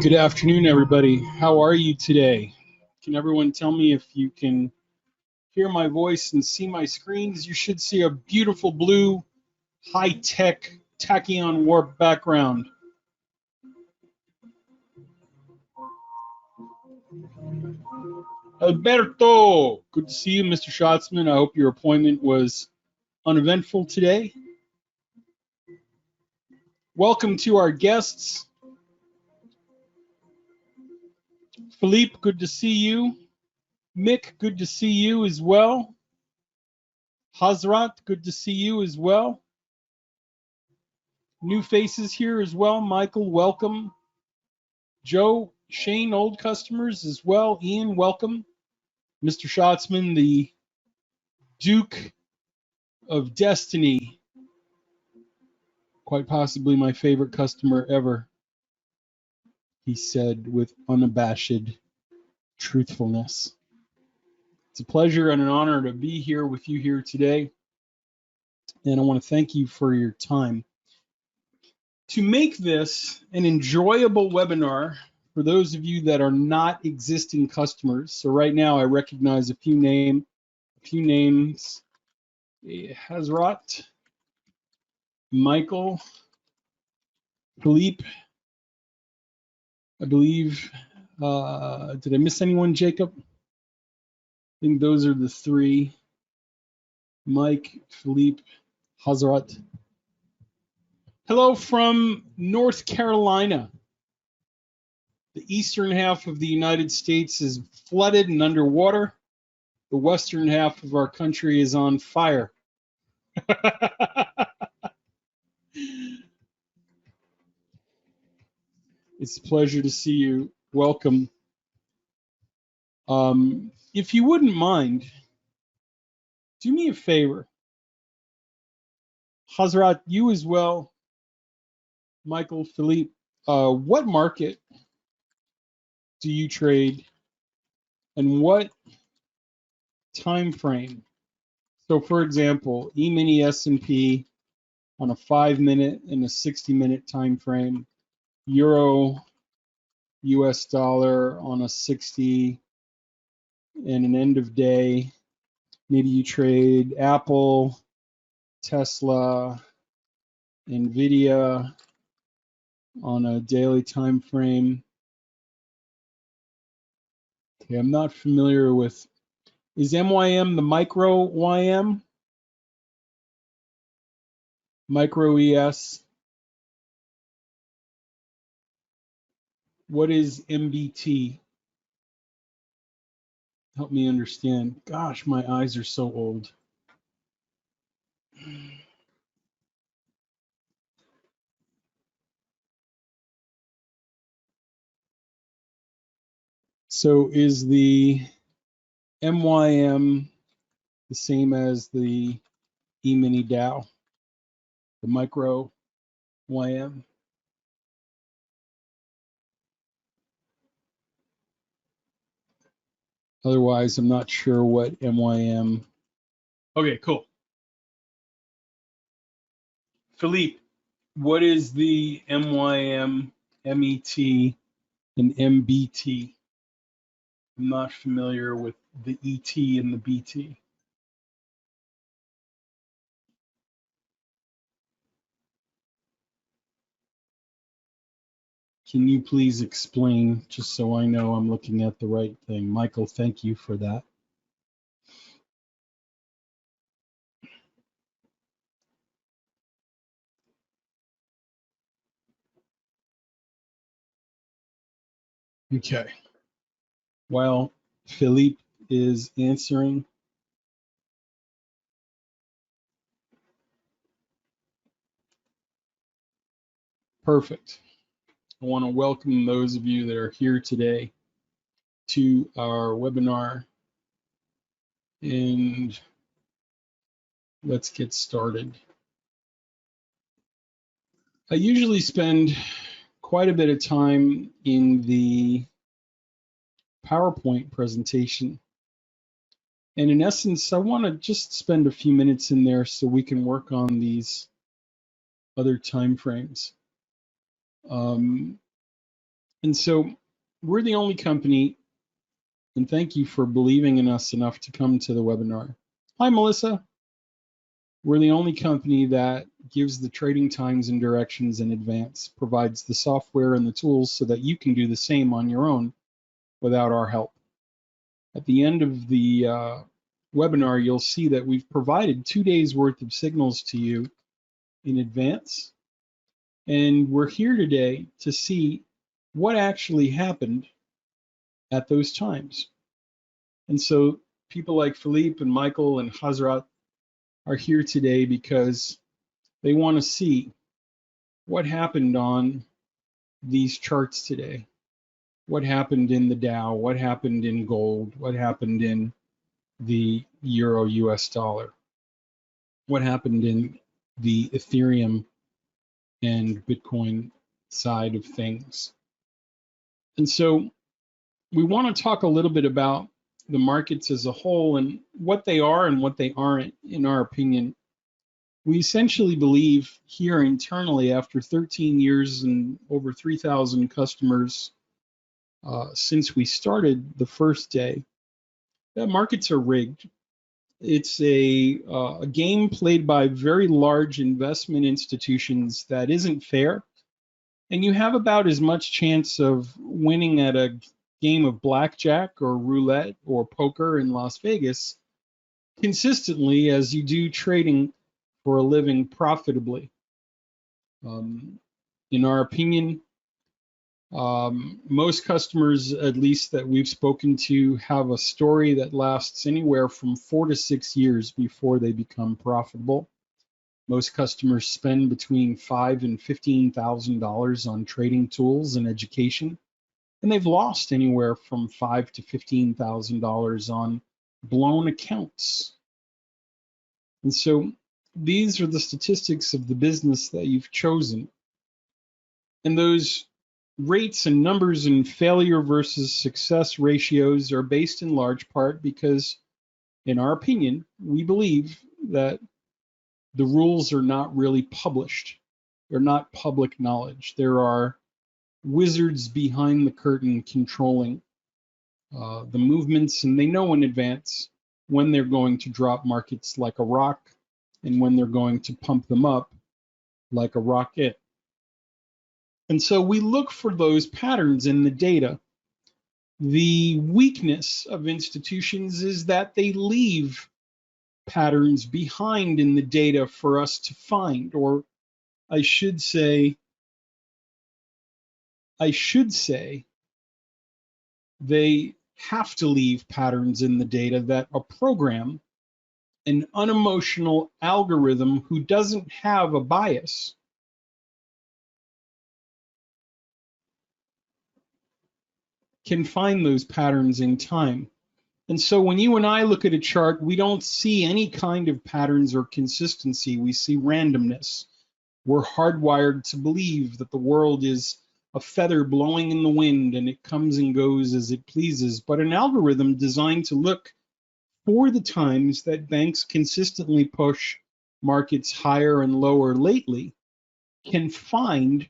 Good afternoon, everybody. How are you today? Can everyone tell me if you can hear my voice and see my screens? You should see a beautiful blue, high-tech Tachyon Warp background. Alberto, good to see you, Mr. Schatzman. I hope your appointment was uneventful today. Welcome to our guests. Philippe, good to see you. Mick, good to see you as well. Hazrat, good to see you as well. New faces here as well. Michael, welcome. Joe, Shane, old customers as well. Ian, welcome. Mr. Schatzman, the Duke of Destiny, quite possibly my favorite customer ever, he said with unabashed truthfulness. It's a pleasure and an honor to be here with you here today, and I want to thank you for your time. To make this an enjoyable webinar for those of you that are not existing customers, so right now I recognize a few names. Hazrat, Michael, Philippe, I believe. Did I miss anyone, Jacob? I think those are the three. Mike, Philippe, Hazrat. Hello from North Carolina. The eastern half of the United States is flooded and underwater. The western half of our country is on fire. It's a pleasure to see you. Welcome. If you wouldn't mind, do me a favor. Hazrat, you as well. Michael, Philippe, what market do you trade and what time frame? So for example, E-mini S&P on a 5-minute and a 60-minute time frame, Euro, US dollar on a 60 and an end of day. Maybe you trade Apple, Tesla, Nvidia on a daily time frame. Okay, I'm not familiar with, is MYM the micro YM? Micro ES? What is MBT? Help me understand. Gosh, my eyes are so old. So is the MYM the same as the E-mini Dow, the micro YM? Otherwise, I'm not sure what MYM. Okay, cool. Philippe, what is the MYM, MET, and MBT? I'm not familiar with the ET and the BT. Can you please explain, just so I know I'm looking at the right thing? Michael, thank you for that. Okay. While Philippe is answering, perfect. I want to welcome those of you that are here today to our webinar, and let's get started. I usually spend quite a bit of time in the PowerPoint presentation And in essence, I want to just spend a few minutes in there so we can work on these other time frames. And so we're the only company, and thank you for believing in us enough to come to the webinar. Hi, Melissa. We're the only company that gives the trading times and directions in advance, provides the software and the tools so that you can do the same on your own without our help. At the end of the webinar, you'll see that we've provided 2 days worth of signals to you in advance. And we're here today to see what actually happened at those times. And so people like Philippe and Michael and Hazrat are here today because they want to see what happened on these charts today. What happened in the Dow, what happened in gold, what happened in the Euro US dollar, what happened in the Ethereum and Bitcoin side of things. And so we want to talk a little bit about the markets as a whole and what they are and what they aren't, in our opinion. We essentially believe here internally, after 13 years and over 3,000 customers since we started the first day, that markets are rigged. It's a game played by very large investment institutions that isn't fair. And you have about as much chance of winning at a game of blackjack or roulette or poker in Las Vegas consistently as you do trading for a living profitably. In our opinion, most customers, at least that we've spoken to, have a story that lasts anywhere from 4 to 6 years before they become profitable. Most customers spend between $5,000 and $15,000 on trading tools and education, and they've lost anywhere from $5,000 to $15,000 on blown accounts. And so these are the statistics of the business that you've chosen. And those rates and numbers and failure versus success ratios are based in large part because, in our opinion, we believe that the rules are not really published. They're not public knowledge. There are wizards behind the curtain controlling the movements, and they know in advance when they're going to drop markets like a rock and when they're going to pump them up like a rocket. And so we look for those patterns in the data. The weakness of institutions is that they leave patterns behind in the data for us to find, or I should say they have to leave patterns in the data that a program, an unemotional algorithm who doesn't have a bias, can find those patterns in time. And so when you and I look at a chart, we don't see any kind of patterns or consistency. We see randomness. We're hardwired to believe that the world is a feather blowing in the wind and it comes and goes as it pleases. But an algorithm designed to look for the times that banks consistently push markets higher and lower lately can find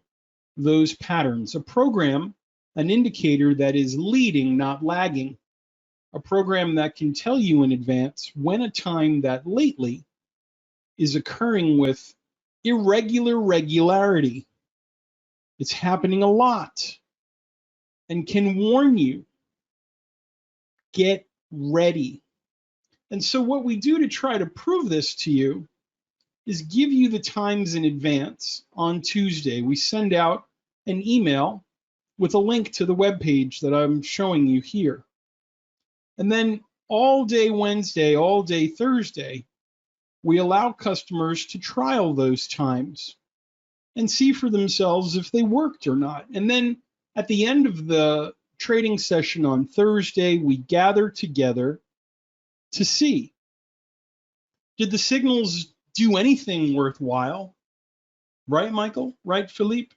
those patterns. A program, an indicator that is leading, not lagging. A program that can tell you in advance when a time that lately is occurring with irregular regularity. It's happening a lot and can warn you. Get ready. And so what we do to try to prove this to you is give you the times in advance. On Tuesday, we send out an email with a link to the web page that I'm showing you here. And then all day Wednesday, all day Thursday, we allow customers to trial those times and see for themselves if they worked or not. And then at the end of the trading session on Thursday, we gather together to see, did the signals do anything worthwhile? Right, Michael? Right, Philippe?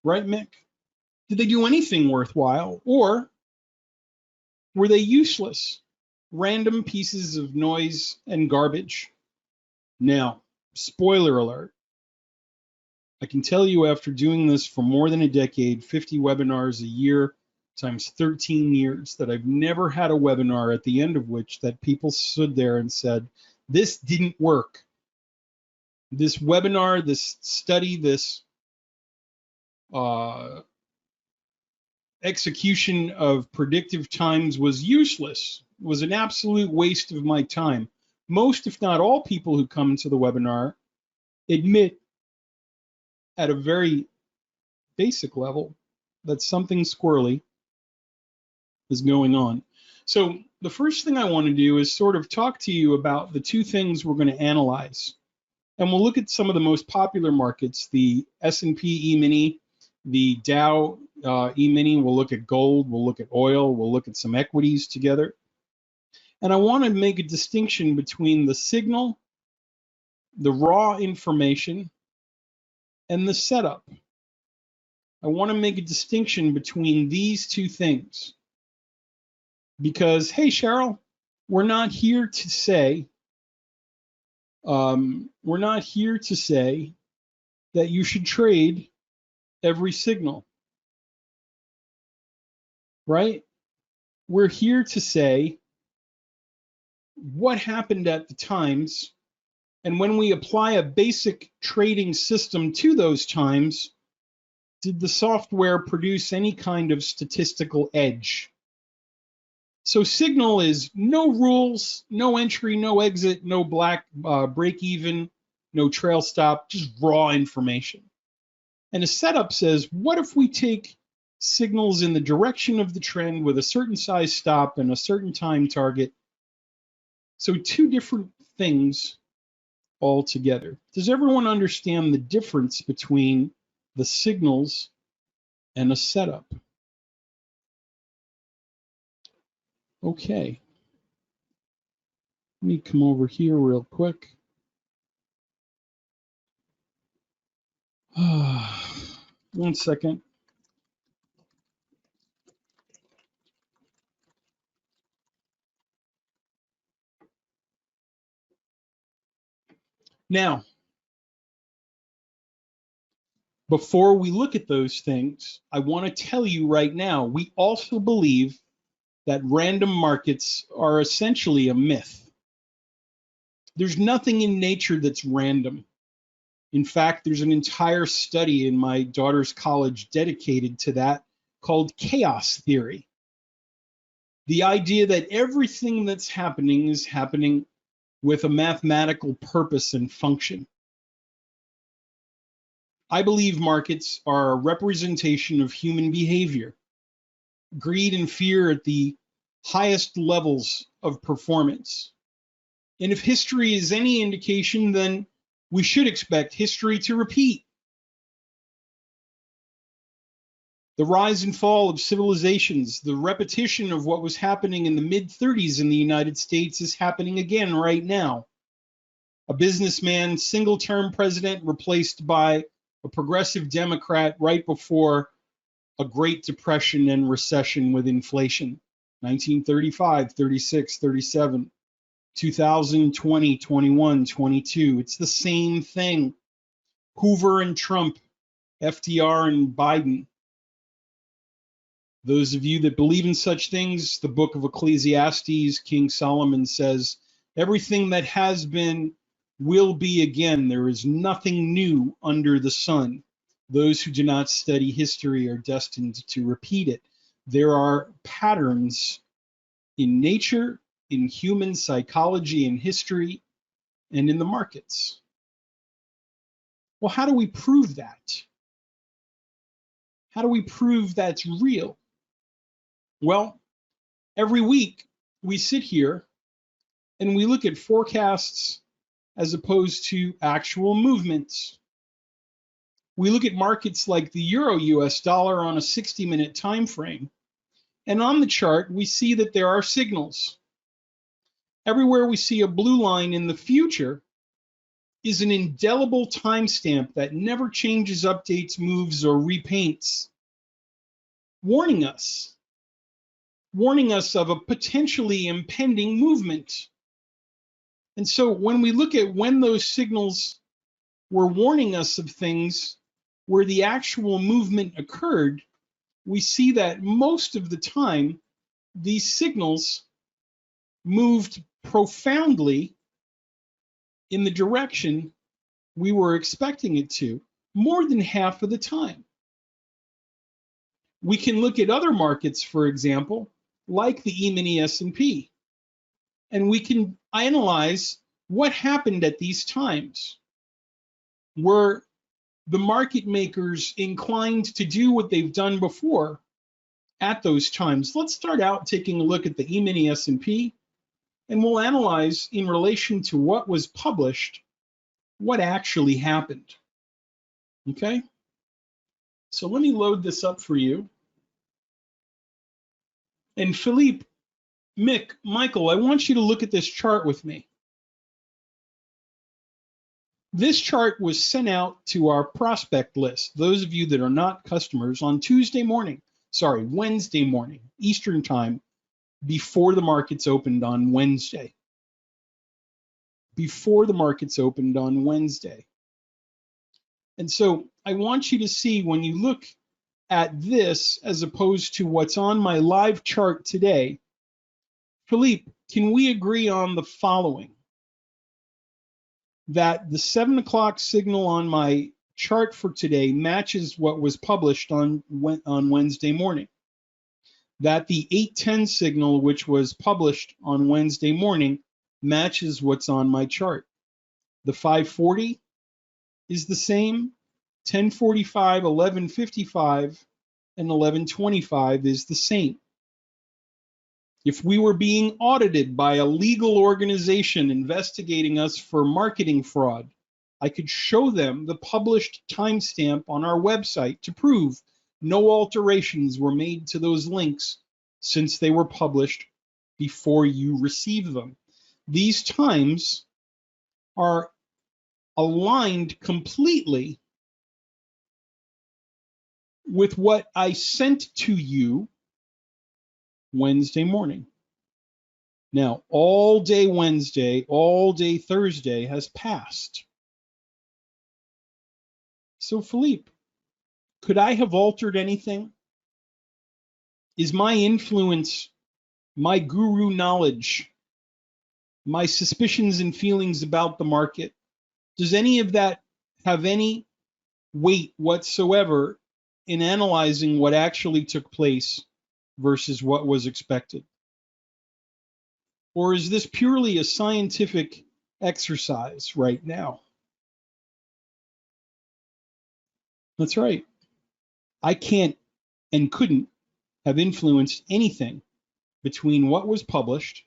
Right, Mick? Did they do anything worthwhile, or were they useless? random pieces of noise and garbage. Now, spoiler alert, I can tell you after doing this for more than a decade, 50 webinars a year times 13 years, that I've never had a webinar at the end of which that people stood there and said, this didn't work. This webinar, this study, this execution of predictive times was useless, was an absolute waste of my time. Most, if not all, people who come to the webinar admit at a very basic level that something squirrely is going on. So the first thing I want to do is sort of talk to you about the two things we're going to analyze. And we'll look at some of the most popular markets, the S&P E-mini, the Dow E-mini. We'll look at gold, we'll look at oil, we'll look at some equities together. And I want to make a distinction between the signal, the raw information, and the setup. I want to make a distinction between these two things. Because, hey, Cheryl, we're not here to say that you should trade every signal, right? We're here to say what happened at the times, and when we apply a basic trading system to those times, did the software produce any kind of statistical edge? So signal is no rules, no entry, no exit, no black break even, no trail stop, just raw information. And a setup says, what if we take signals in the direction of the trend with a certain size stop and a certain time target? So two different things altogether. Does everyone understand the difference between the signals and a setup? Okay. Let me come over here real quick. One second. Now, before we look at those things, I want to tell you right now, we also believe that random markets are essentially a myth. There's nothing in nature that's random. In fact, there's an entire study in my daughter's college dedicated to that called chaos theory. The idea that everything that's happening is happening with a mathematical purpose and function. I believe markets are a representation of human behavior, greed and fear at the highest levels of performance. And if history is any indication, then we should expect history to repeat. The rise and fall of civilizations, the repetition of what was happening in the mid-30s in the United States is happening again right now. A businessman, single-term president replaced by a progressive Democrat right before a Great Depression and recession with inflation. 1935, 36, 37, 2020, 21, 22. It's the same thing. Hoover and Trump, FDR and Biden. Those of you that believe in such things, the book of Ecclesiastes, King Solomon says, everything that has been will be again. There is nothing new under the sun. Those who do not study history are destined to repeat it. There are patterns in nature, in human psychology and history, and in the markets. Well, how do we prove that? How do we prove that's real? Well, every week we sit here and we look at forecasts as opposed to actual movements. We look at markets like the Euro US dollar on a 60-minute time frame. And on the chart, we see that there are signals. Everywhere we see a blue line in the future is an indelible timestamp that never changes, updates, moves, or repaints, warning us warning us of a potentially impending movement. And so when we look at when those signals were warning us of things where the actual movement occurred, we see that most of the time these signals moved profoundly in the direction we were expecting it to, more than half of the time. We can look at other markets, for example, like the E-mini S&P, and we can analyze what happened at these times. Were the market makers inclined to do what they've done before at those times? Let's start out taking a look at the E-mini S&P, and we'll analyze in relation to what was published, what actually happened. Okay? So let me load this up for you. And Philippe, Mick, Michael, I want you to look at this chart with me. This chart was sent out to our prospect list, those of you that are not customers, on Wednesday morning, Eastern time, before the markets opened on Wednesday. Before the markets opened on Wednesday. And so I want you to see, when you look at this as opposed to what's on my live chart today, Philippe, can we agree on the following? That the 7 o'clock signal on my chart for today matches what was published on Wednesday morning. That the 8:10 signal, which was published on Wednesday morning, matches what's on my chart. The 5:40 is the same, 10:45, 11:55, and 11:25 is the same. If we were being audited by a legal organization investigating us for marketing fraud, I could show them the published timestamp on our website to prove no alterations were made to those links since they were published before you receive them. These times are aligned completely with what I sent to you Wednesday morning. Now, all day Wednesday, all day Thursday has passed. So, Philippe, could I have altered anything? Is my influence, my guru knowledge, my suspicions and feelings about the market, does any of that have any weight whatsoever in analyzing what actually took place versus what was expected? Or is this purely a scientific exercise right now? That's right. I can't and couldn't have influenced anything between what was published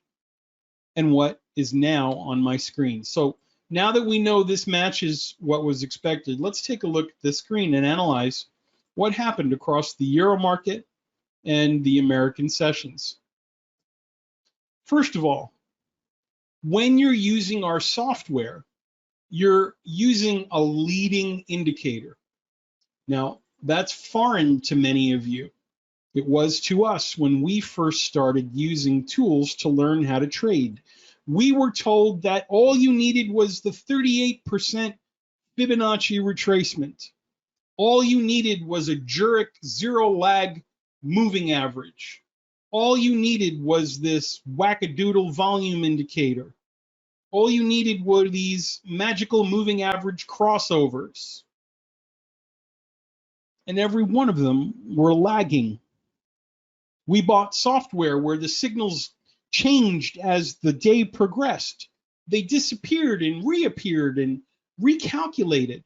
and what is now on my screen. So now that we know this matches what was expected, let's take a look at the screen and analyze what happened across the Euro market and the American sessions. First of all, when you're using our software, you're using a leading indicator. Now, that's foreign to many of you. It was to us when we first started using tools to learn how to trade. We were told that all you needed was the 38% Fibonacci retracement. All you needed was a Zurich zero lag moving average. All you needed was this wackadoodle volume indicator. All you needed were these magical moving average crossovers. And every one of them were lagging. We bought software where the signals changed as the day progressed. They disappeared and reappeared and recalculated.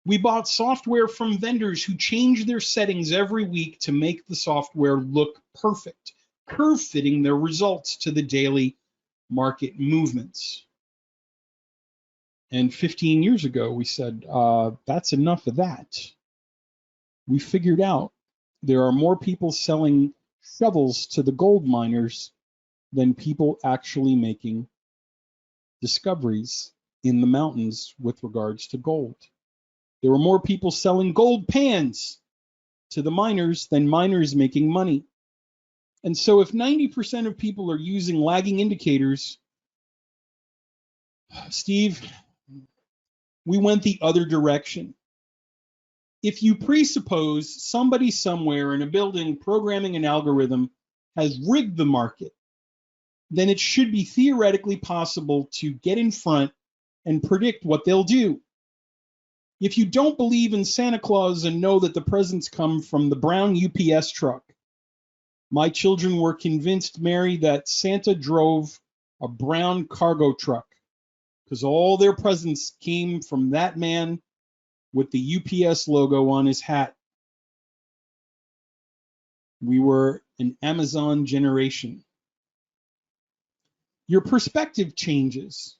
We bought software from vendors who changed their settings every week to make the software look perfect, curve fitting their results to the daily market movements. And 15 years ago, we said, that's enough of that. We figured out there are more people selling shovels to the gold miners than people actually making discoveries in the mountains with regards to gold. There were more people selling gold pans to the miners than miners making money. And so if 90% of people are using lagging indicators, Steve, we went the other direction. If you presuppose somebody somewhere in a building programming an algorithm has rigged the market, then it should be theoretically possible to get in front and predict what they'll do. If you don't believe in Santa Claus and know that the presents come from the brown UPS truck, my children were convinced, Mary, that Santa drove a brown cargo truck because all their presents came from that man with the UPS logo on his hat. We were an Amazon generation. Your perspective changes.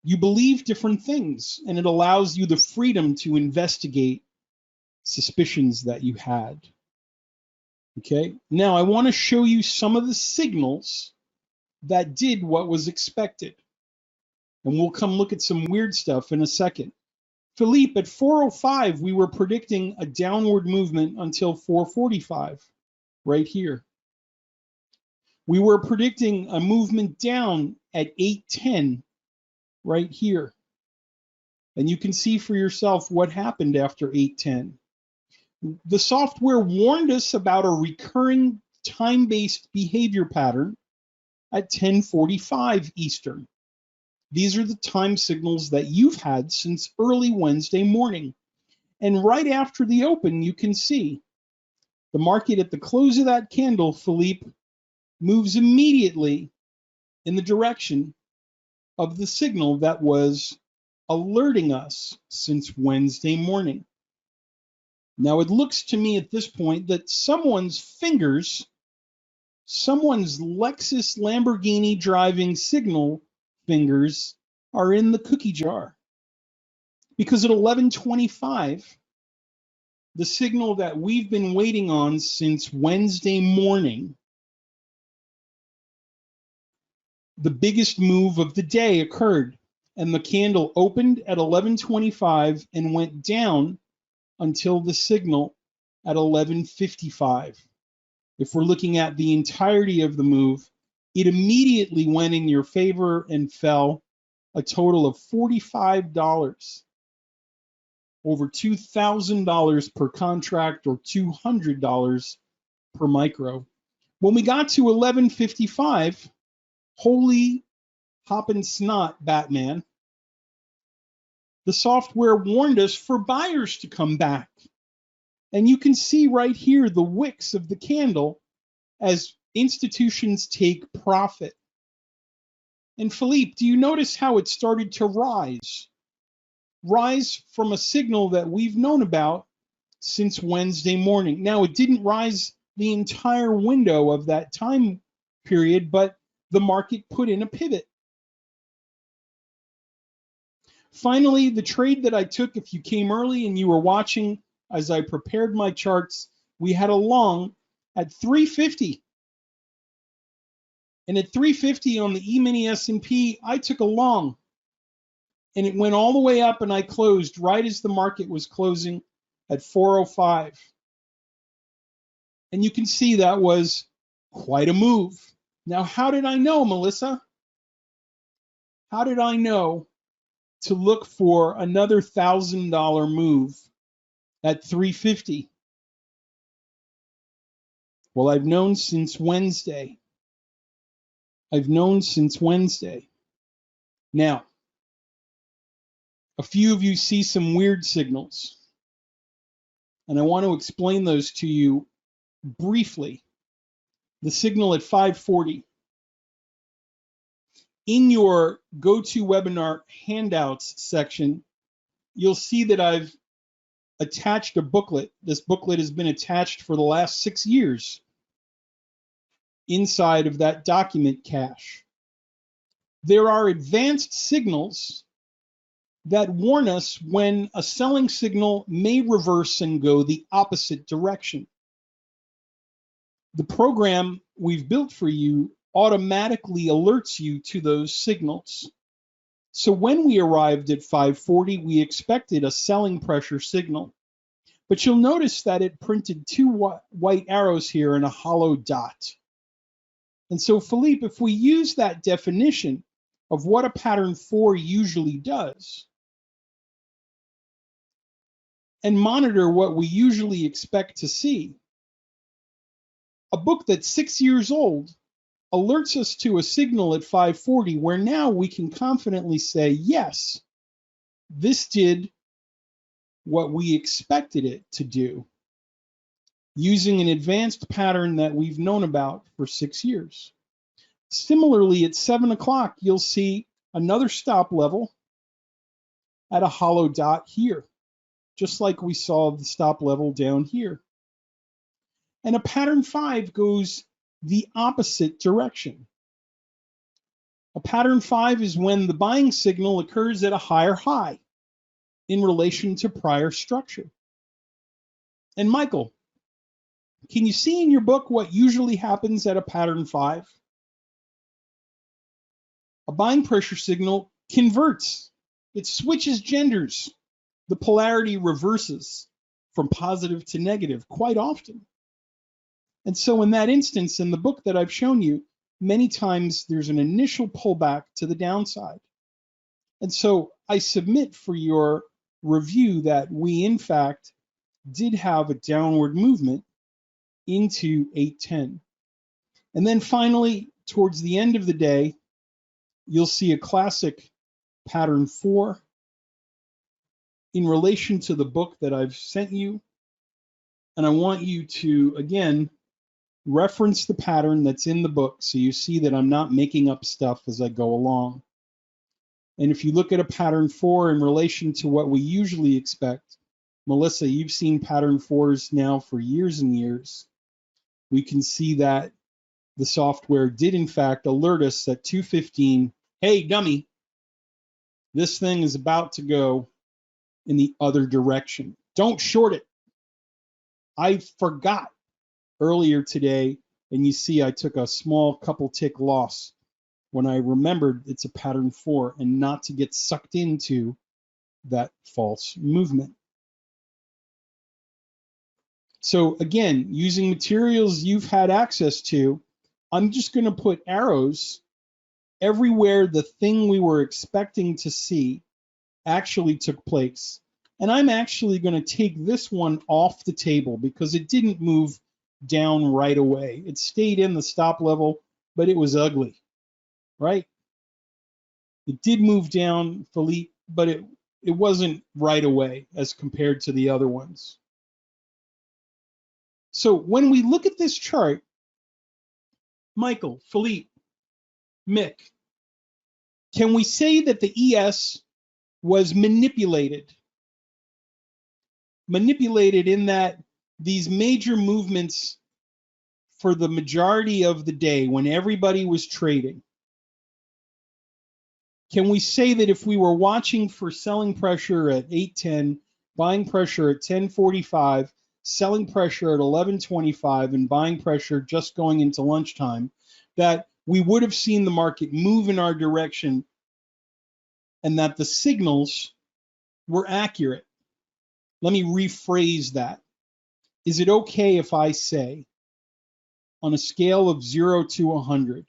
You believe different things, and it allows you the freedom to investigate suspicions that you had. Okay, now I want to show you some of the signals that did what was expected. And we'll come look at some weird stuff in a second. Philippe, at 4:05, we were predicting a downward movement until 4:45, right here. We were predicting a movement down at 8:10, right here. And you can see for yourself what happened after 8:10. The software warned us about a recurring time-based behavior pattern at 10:45 Eastern. These are the time signals that you've had since early Wednesday morning. And right after the open, you can see the market at the close of that candle, Philippe, moves immediately in the direction of the signal that was alerting us since Wednesday morning. Now, it looks to me at this point that someone's fingers, someone's Lexus Lamborghini driving signal fingers are in the cookie jar. Because at 11:25, the signal that we've been waiting on since Wednesday morning, the biggest move of the day occurred, and the candle opened at 11:25 and went down until the signal at 11:55. If we're looking at the entirety of the move, it immediately went in your favor and fell a total of $45, over $2,000 per contract, or $200 per micro. When we got to 11:55, holy hoppin' snot, Batman, the software warned us for buyers to come back. And you can see right here the wicks of the candle as institutions take profit. And Philippe, do you notice how it started to rise? Rise from a signal that we've known about since Wednesday morning. Now, it didn't rise the entire window of that time period, but the market put in a pivot. Finally, the trade that I took, if you came early and you were watching as I prepared my charts, we had a long at 350. And at 350 on the E-mini S&P, I took a long. And it went all the way up, and I closed right as the market was closing at 405. And you can see that was quite a move. Now, how did I know, Melissa? How did I know to look for another $1,000 move at 350? Well, I've known since Wednesday. I've known since Wednesday. Now, a few of you see some weird signals, and I want to explain those to you briefly. The signal at 540. In your GoToWebinar handouts section, you'll see that I've attached a booklet. This booklet has been attached for the last 6 years inside of that document cache. There are advanced signals that warn us when a selling signal may reverse and go the opposite direction. The program we've built for you automatically alerts you to those signals. So when we arrived at 540, we expected a selling pressure signal. But you'll notice that it printed two white arrows here and a hollow dot. And so, Philippe, if we use that definition of what a pattern 4 usually does and monitor what we usually expect to see, a book that's 6 years old alerts us to a signal at 540 where now we can confidently say, yes, this did what we expected it to do using an advanced pattern that we've known about for 6 years. Similarly, at 7 o'clock, you'll see another stop level at a hollow dot here, just like we saw the stop level down here. And a pattern 5 goes the opposite direction. A pattern 5 is when the buying signal occurs at a higher high in relation to prior structure. And Michael, can you see in your book what usually happens at a pattern 5? A buying pressure signal converts. It switches genders. The polarity reverses from positive to negative quite often. And so in that instance, in the book that I've shown you, many times there's an initial pullback to the downside. And so I submit for your review that we, in fact, did have a downward movement into 810. And then finally, towards the end of the day, you'll see a classic pattern 4 in relation to the book that I've sent you. And I want you to, again, reference the pattern that's in the book so you see that I'm not making up stuff as I go along. And if you look at a pattern 4 in relation to what we usually expect, Melissa, you've seen pattern 4s now for years and years. We can see that the software did in fact alert us at 2:15, hey dummy, this thing is about to go in the other direction. Don't short it. I forgot earlier today, and you see I took a small couple tick loss when I remembered it's a pattern 4 and not to get sucked into that false movement. So again, using materials you've had access to, I'm just going to put arrows everywhere the thing we were expecting to see actually took place. And I'm actually going to take this one off the table because it didn't move down right away. It stayed in the stop level, but it was ugly, right? It did move down, Philippe, but it wasn't right away as compared to the other ones. So when we look at this chart, Michael, Philippe, Mick, can we say that the ES was manipulated? Manipulated in that these major movements for the majority of the day when everybody was trading, can we say that if we were watching for selling pressure at 8:10, buying pressure at 10:45, selling pressure at 11:25, and buying pressure just going into lunchtime, that we would have seen the market move in our direction and that the signals were accurate? Let me rephrase that. Is it okay if I say, on a scale of 0 to 100,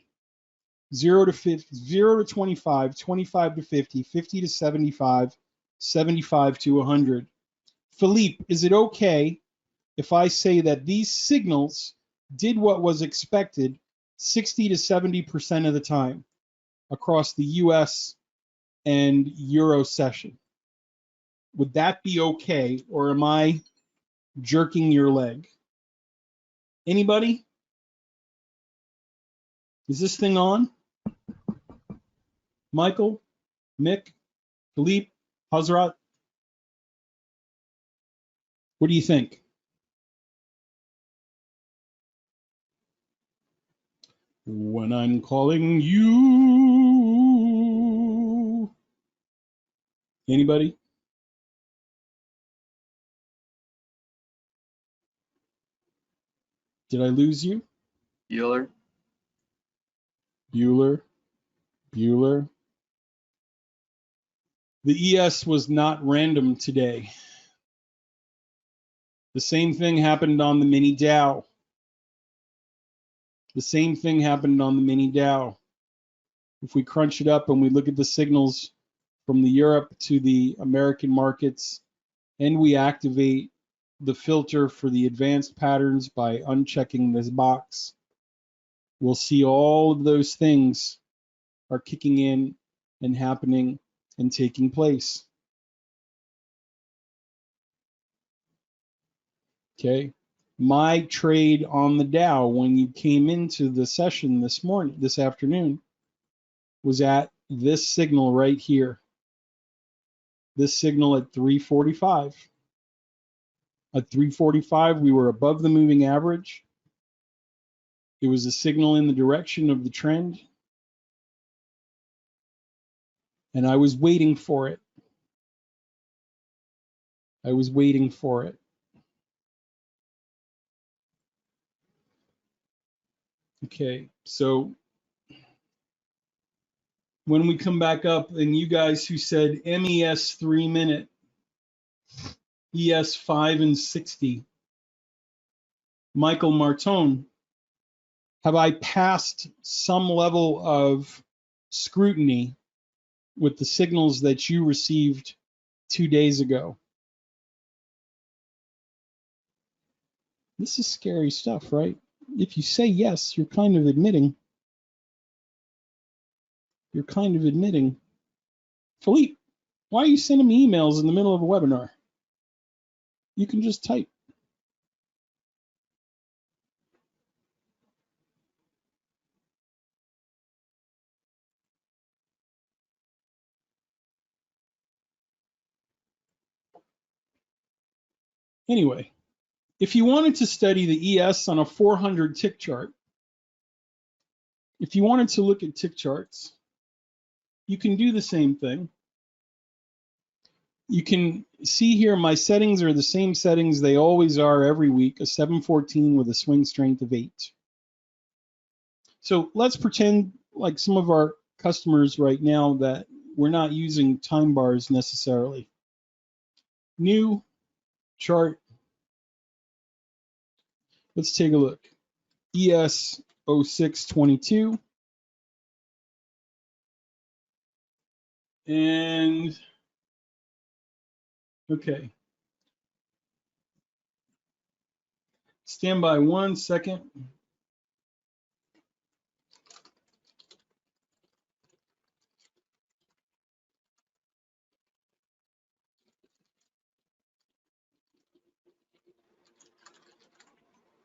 0 to 50, 0 to 25, 25 to 50, 50 to 75, 75 to 100, Philippe, is it okay if I say that these signals did what was expected 60 to 70% of the time across the US and Euro session? Would that be okay, or am I jerking your leg? Anybody? Is this thing on? Michael, Mick, Philippe, Hazrat? What do you think? When I'm calling you. Anybody? Did I lose you? Bueller. Bueller. Bueller. The ES was not random today. The same thing happened on the mini Dow. The same thing happened on the mini Dow. If we crunch it up and we look at the signals from the Europe to the American markets, and we activate the filter for the advanced patterns by unchecking this box, we'll see all of those things are kicking in and happening and taking place. Okay, my trade on the Dow when you came into the session this afternoon, was at this signal right here. This signal at 345. At 345, we were above the moving average. It was a signal in the direction of the trend. And I was waiting for it. I was waiting for it. Okay, so when we come back up, and you guys who said MES 3 minute, ES 5 and 60, Michael Martone, have I passed some level of scrutiny with the signals that you received 2 days ago? This is scary stuff, right? If you say yes, you're kind of admitting. You're kind of admitting. Philippe, why are you sending me emails in the middle of a webinar? You can just type. Anyway, if you wanted to study the ES on a 400 tick chart, if you wanted to look at tick charts, you can do the same thing. You can see here my settings are the same settings they always are every week, a 714 with a swing strength of 8. So let's pretend like some of our customers right now that we're not using time bars necessarily. New chart. Let's take a look. ES 0622. And okay. Stand by 1 second.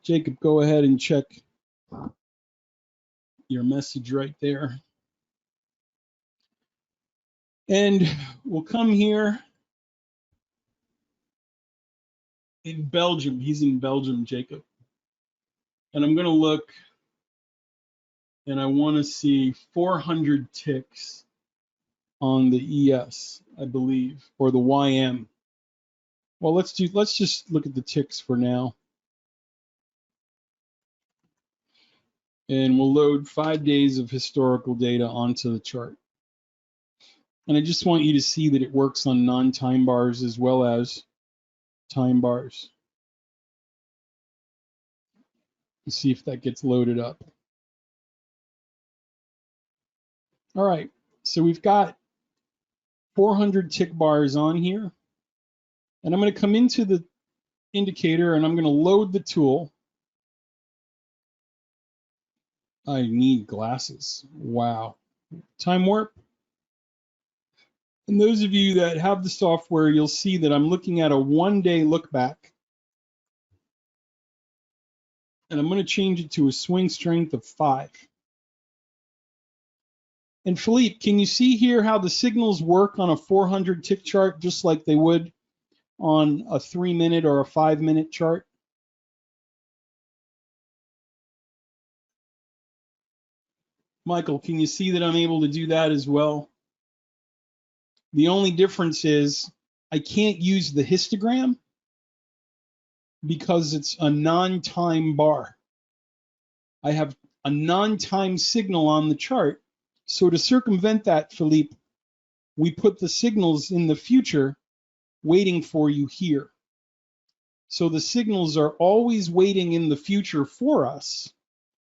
Jacob, go ahead and check your message right there. And we'll come here in Belgium. He's in Belgium, Jacob. And I'm going to look, and I want to see 400 ticks on the ES, I believe, or the YM. Well, let's just look at the ticks for now. And we'll load 5 days of historical data onto the chart. And I just want you to see that it works on non-time bars as well as time bars. Let's see if that gets loaded up. All right, so we've got 400 tick bars on here. And I'm going to come into the indicator and I'm going to load the tool. I need glasses. Wow. Time warp. And those of you that have the software, you'll see that I'm looking at a 1-day look back. And I'm going to change it to a swing strength of 5. And Philippe, can you see here how the signals work on a 400 tick chart just like they would on a 3-minute or a 5-minute chart? Michael, can you see that I'm able to do that as well? The only difference is I can't use the histogram because it's a non-time bar. I have a non-time signal on the chart. So to circumvent that, Philippe, we put the signals in the future waiting for you here. So the signals are always waiting in the future for us,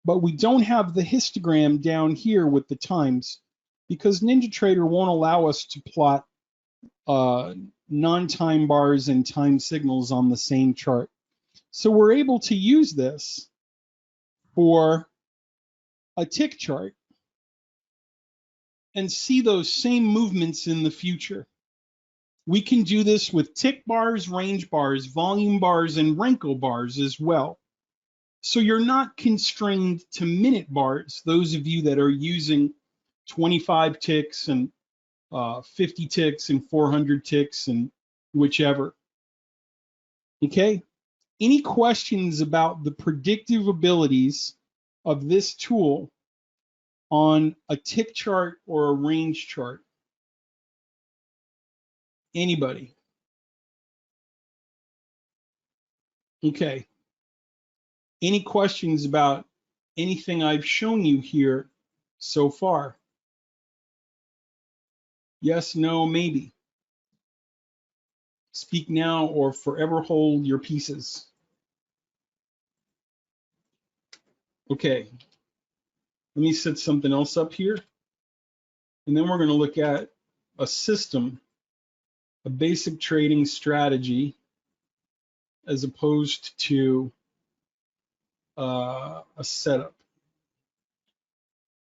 but we don't have the histogram down here with the times because NinjaTrader won't allow us to plot non-time bars and time signals on the same chart. So we're able to use this for a tick chart and see those same movements in the future. We can do this with tick bars, range bars, volume bars, and wrinkle bars as well. So you're not constrained to minute bars, those of you that are using 25 ticks and 50 ticks and 400 ticks and whichever. Okay, any questions about the predictive abilities of this tool on a tick chart or a range chart? Anybody? Okay. Any questions about anything I've shown you here so far? Yes, no, maybe. Speak now or forever hold your pieces. Okay. Let me set something else up here. And then we're going to look at a system, a basic trading strategy, as opposed to a setup.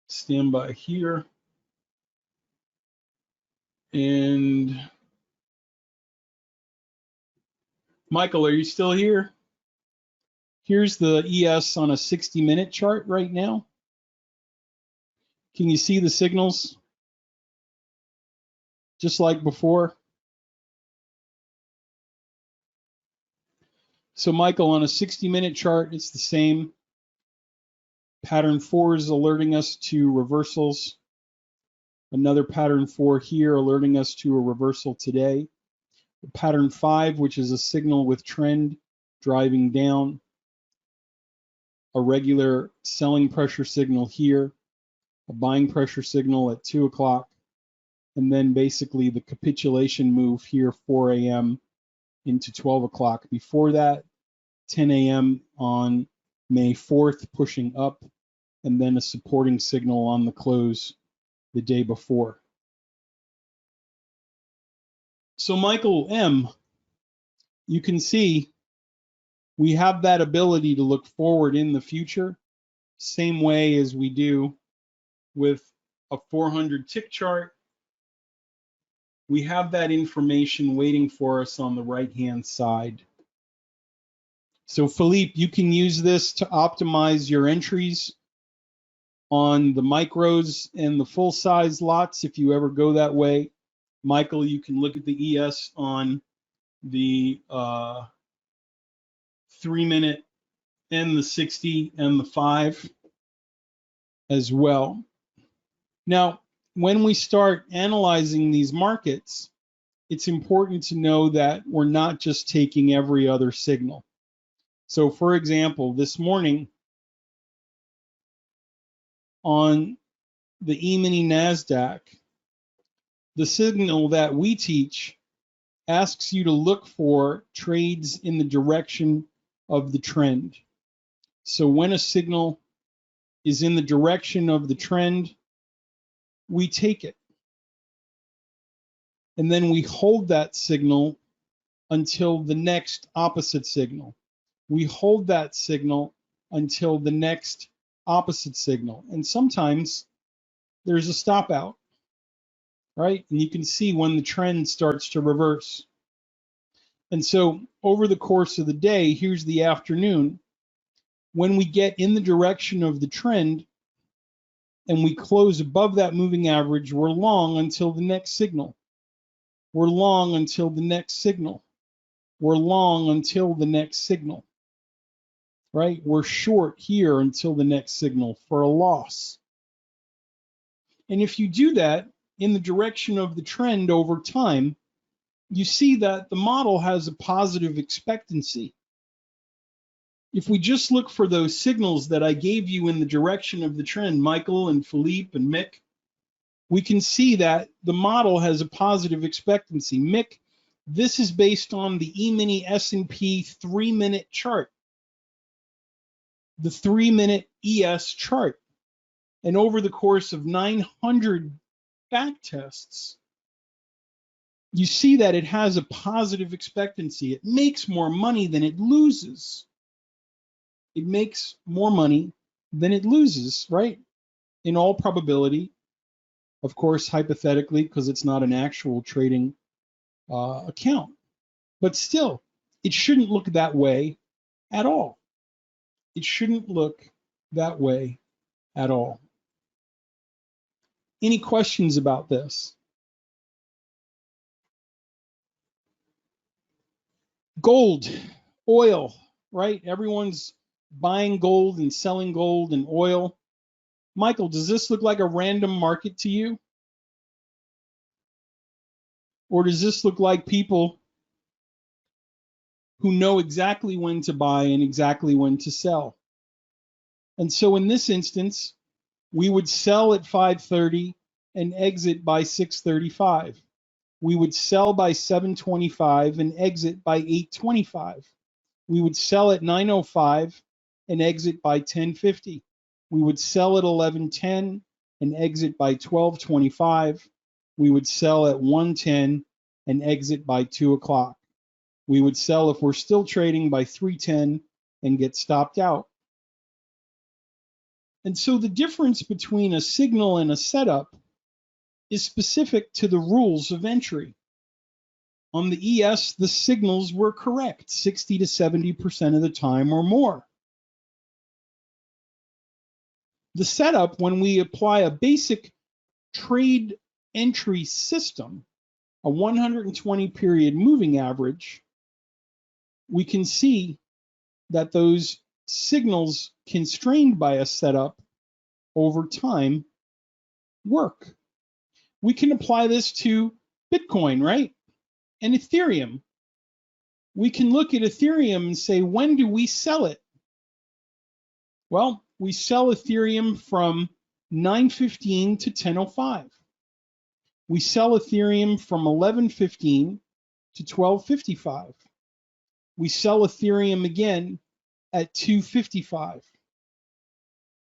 Stand by here. And Michael, are you still here? Here's the ES on a 60-minute chart right now. Can you see the signals? Just like before. So Michael, on a 60-minute chart, it's the same. Pattern 4 is alerting us to reversals. Another pattern 4 here alerting us to a reversal today. Pattern 5, which is a signal with trend driving down. A regular selling pressure signal here. A buying pressure signal at 2 o'clock. And then basically the capitulation move here, 4 a.m. into 12 o'clock. Before that, 10 a.m. on May 4th, pushing up, and then a supporting signal on the close the day before. So Michael M., you can see we have that ability to look forward in the future, same way as we do with a 400 tick chart. We have that information waiting for us on the right-hand side. So Philippe, you can use this to optimize your entries on the micros and the full-size lots if you ever go that way. Michael, you can look at the ES on the 3-minute and the 60 and the 5 as well. Now, when we start analyzing these markets, it's important to know that we're not just taking every other signal. So for example, this morning on the E-mini NASDAQ, the signal that we teach asks you to look for trades in the direction of the trend. So when a signal is in the direction of the trend, we take it. And then we hold that signal until the next opposite signal. We hold that signal until the next opposite signal. And sometimes there's a stop out, right? And you can see when the trend starts to reverse. And so over the course of the day, here's the afternoon. When we get in the direction of the trend and we close above that moving average, we're long until the next signal. We're long until the next signal. We're long until the next signal, right? We're short here until the next signal for a loss. And if you do that in the direction of the trend over time, you see that the model has a positive expectancy. If we just look for those signals that I gave you in the direction of the trend, Michael and Philippe and Mick, we can see that the model has a positive expectancy. Mick, This is based on the E-mini S&P 3-minute chart, the 3-minute ES chart. And over the course of 900 back tests, you see that it has a positive expectancy. It makes more money than it loses. It makes more money than it loses, right? In all probability, of course, hypothetically, because it's not an actual trading account. But still, it shouldn't look that way at all. It shouldn't look that way at all. Any questions about this? Gold, oil, right? Everyone's buying gold and selling gold and oil. Michael, does this look like a random market to you? Or does this look like people who know exactly when to buy and exactly when to sell? And so in this instance, we would sell at 5:30 and exit by 6:35. We would sell by 7:25 and exit by 8:25. We would sell at 9:05 and exit by 10:50. We would sell at 11:10 and exit by 12:25. We would sell at 1:10 and exit by 2 o'clock. We would sell if we're still trading by 3:10 and get stopped out. And so the difference between a signal and a setup is specific to the rules of entry. On the ES, the signals were correct 60 to 70% of the time or more. The setup, when we apply a basic trade entry system, a 120 period moving average, we can see that those signals constrained by a setup over time work. We can apply this to Bitcoin, right? And Ethereum. We can look at Ethereum and say, when do we sell it? Well, we sell Ethereum from 9:15 to 10:05. We sell Ethereum from 11:15 to 12:55. We sell Ethereum again at 2:55.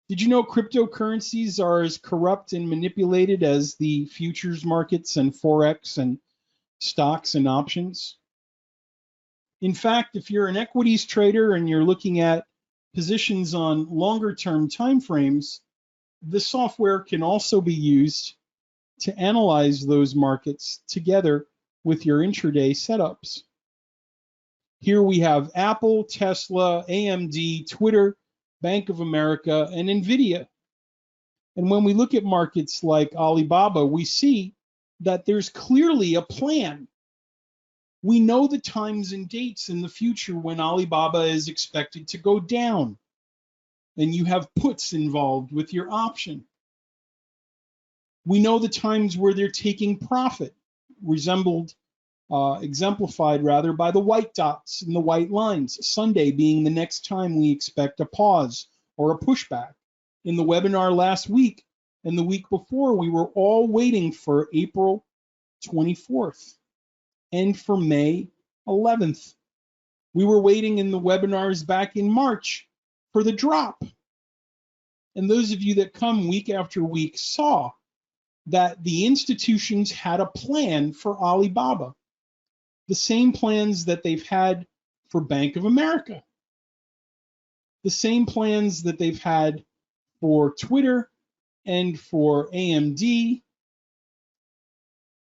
Did you know cryptocurrencies are as corrupt and manipulated as the futures markets and forex and stocks and options? In fact, if you're an equities trader and you're looking at positions on longer term time frames, this software can also be used to analyze those markets together with your intraday setups. Here we have Apple, Tesla, AMD, Twitter, Bank of America, and NVIDIA. And when we look at markets like Alibaba, we see that there's clearly a plan. We know the times and dates in the future when Alibaba is expected to go down, and you have puts involved with your option. We know the times where they're taking profit, exemplified rather by the white dots and the white lines, Sunday being the next time we expect a pause or a pushback. In the webinar last week and the week before, we were all waiting for April 24th and for May 11th. We were waiting in the webinars back in March for the drop. And those of you that come week after week saw that the institutions had a plan for Alibaba, the same plans that they've had for Bank of America, the same plans that they've had for Twitter and for AMD.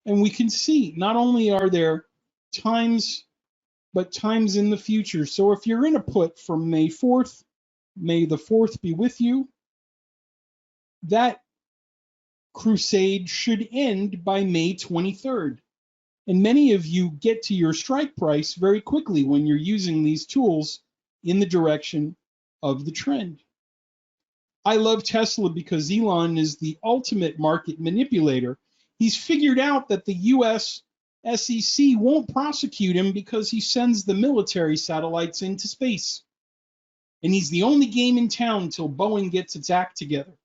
And we can see not only are there times, but times in the future. So if you're in a put from May 4th, may the 4th be with you, that crusade should end by May 23rd. And many of you get to your strike price very quickly when you're using these tools in the direction of the trend. I love Tesla because Elon is the ultimate market manipulator. He's figured out that the US SEC won't prosecute him because he sends the military satellites into space. And he's the only game in town until Boeing gets its act together.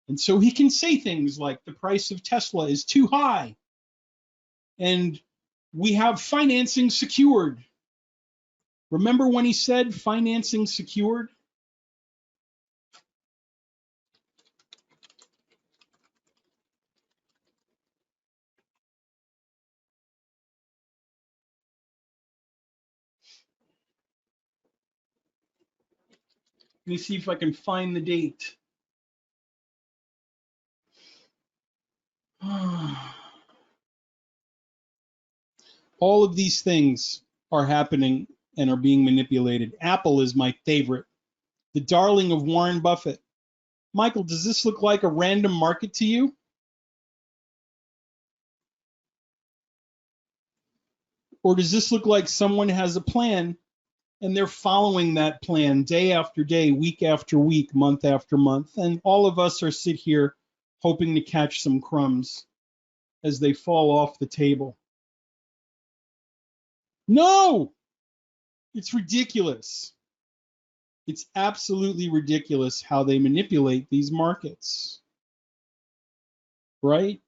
And so he can say things like the price of Tesla is too high. And We have financing secured. Remember when he said financing secured? Let me see if I can find the date. All of these things are happening and are being manipulated. Apple is my favorite. The darling of Warren Buffett. Michael, does this look like a random market to you? Or does this look like someone has a plan and they're following that plan day after day, week after week, month after month, and all of us are sit here hoping to catch some crumbs as they fall off the table? No, it's ridiculous. It's absolutely ridiculous how they manipulate these markets, right?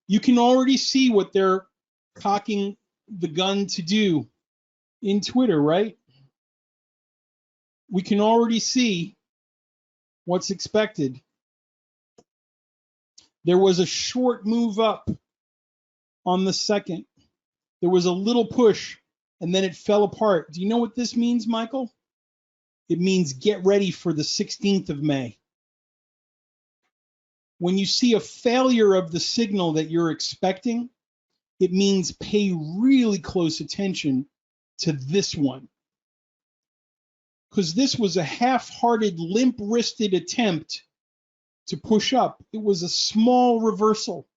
You can already see what they're cocking the gun to do in Twitter, right? We can already see what's expected. There was a short move up on the second. There was a little push, and then it fell apart. Do you know what this means, Michael? It means get ready for the 16th of May. When you see a failure of the signal that you're expecting, it means pay really close attention to this one. Because this was a half-hearted, limp-wristed attempt to push up. It was a small reversal,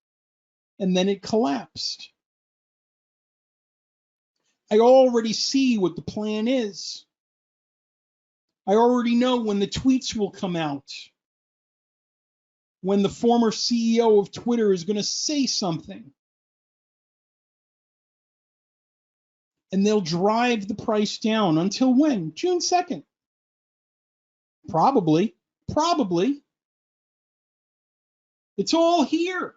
and then it collapsed. I already see what the plan is. I already know when the tweets will come out, when the former CEO of Twitter is going to say something. And they'll drive the price down until when? June 2nd. Probably. It's all here.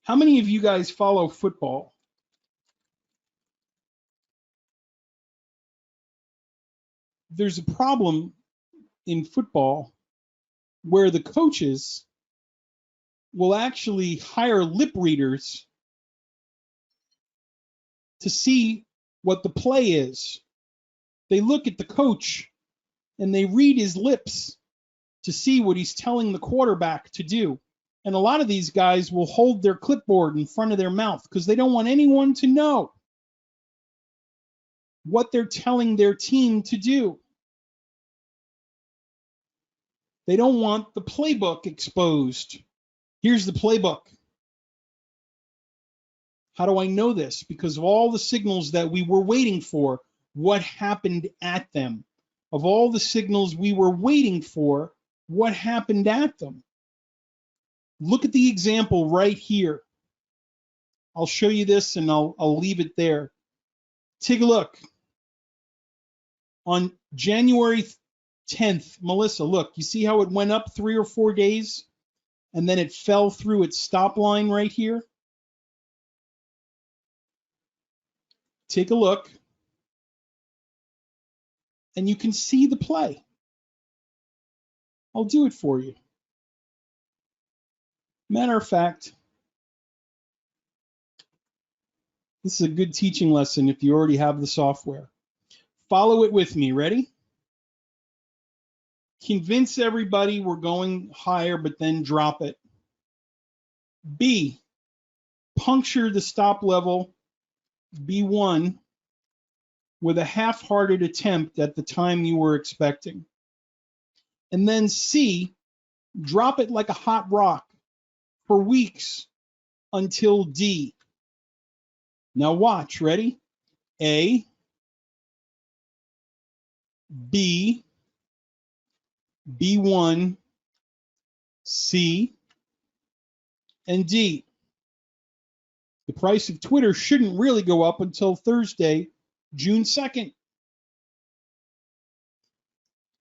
How many of you guys follow football? There's a problem in football where the coaches will actually hire lip readers to see what the play is. They look at the coach and they read his lips to see what he's telling the quarterback to do. And a lot of these guys will hold their clipboard in front of their mouth because they don't want anyone to know what they're telling their team to do. They don't want the playbook exposed. Here's the playbook. How do I know this? Because of all the signals that we were waiting for, what happened at them? Of all the signals we were waiting for, what happened at them? Look at the example right here. I'll show you this and I'll leave it there. Take a look. On January 10th, Melissa, look, you see how it went up 3 or 4 days and then it fell through its stop line right here? Take a look and you can see the play. I'll do it for you. Matter of fact, this is a good teaching lesson if you already have the software. Follow it with me. Ready? Convince everybody we're going higher, but then drop it. B, puncture the stop level B1 with a half-hearted attempt at the time you were expecting. And then C, drop it like a hot rock for weeks until D. Now watch, ready? A, B, B1, C, and D. The price of Twitter shouldn't really go up until Thursday, June 2nd.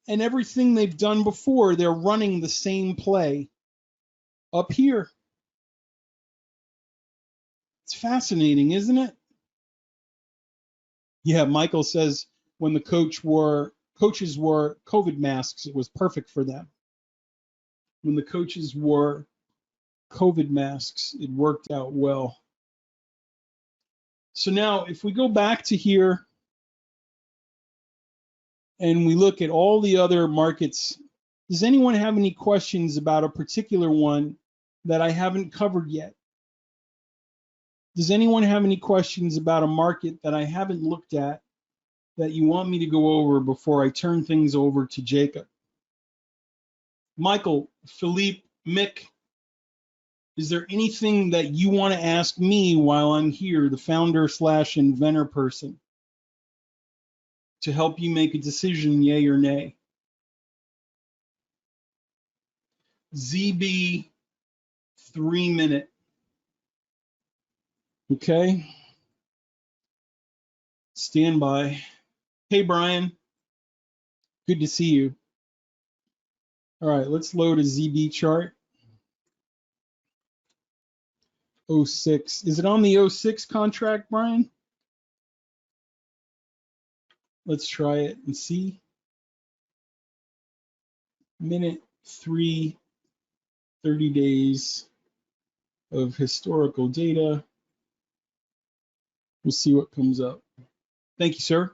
And everything they've done before, they're running the same play up here. It's fascinating, isn't it? Yeah, Michael says when the coaches wore COVID masks, it was perfect for them. When the coaches wore COVID masks, it worked out well. So now if we go back to here and we look at all the other markets, does anyone have any questions about a particular one that I haven't covered yet? Does anyone have any questions about a market that I haven't looked at that you want me to go over before I turn things over to Jacob? Michael, Philippe, Mick, is there anything that you want to ask me while I'm here, the founder/inventor person, to help you make a decision, yay or nay? ZB 3-minute. Okay. Stand by. Hey, Brian. Good to see you. All right, let's load a ZB chart. 06. Is it on the 06 contract, Brian? Let's try it and see. Minute 3, 30 days of historical data. We'll see what comes up. Thank you, sir.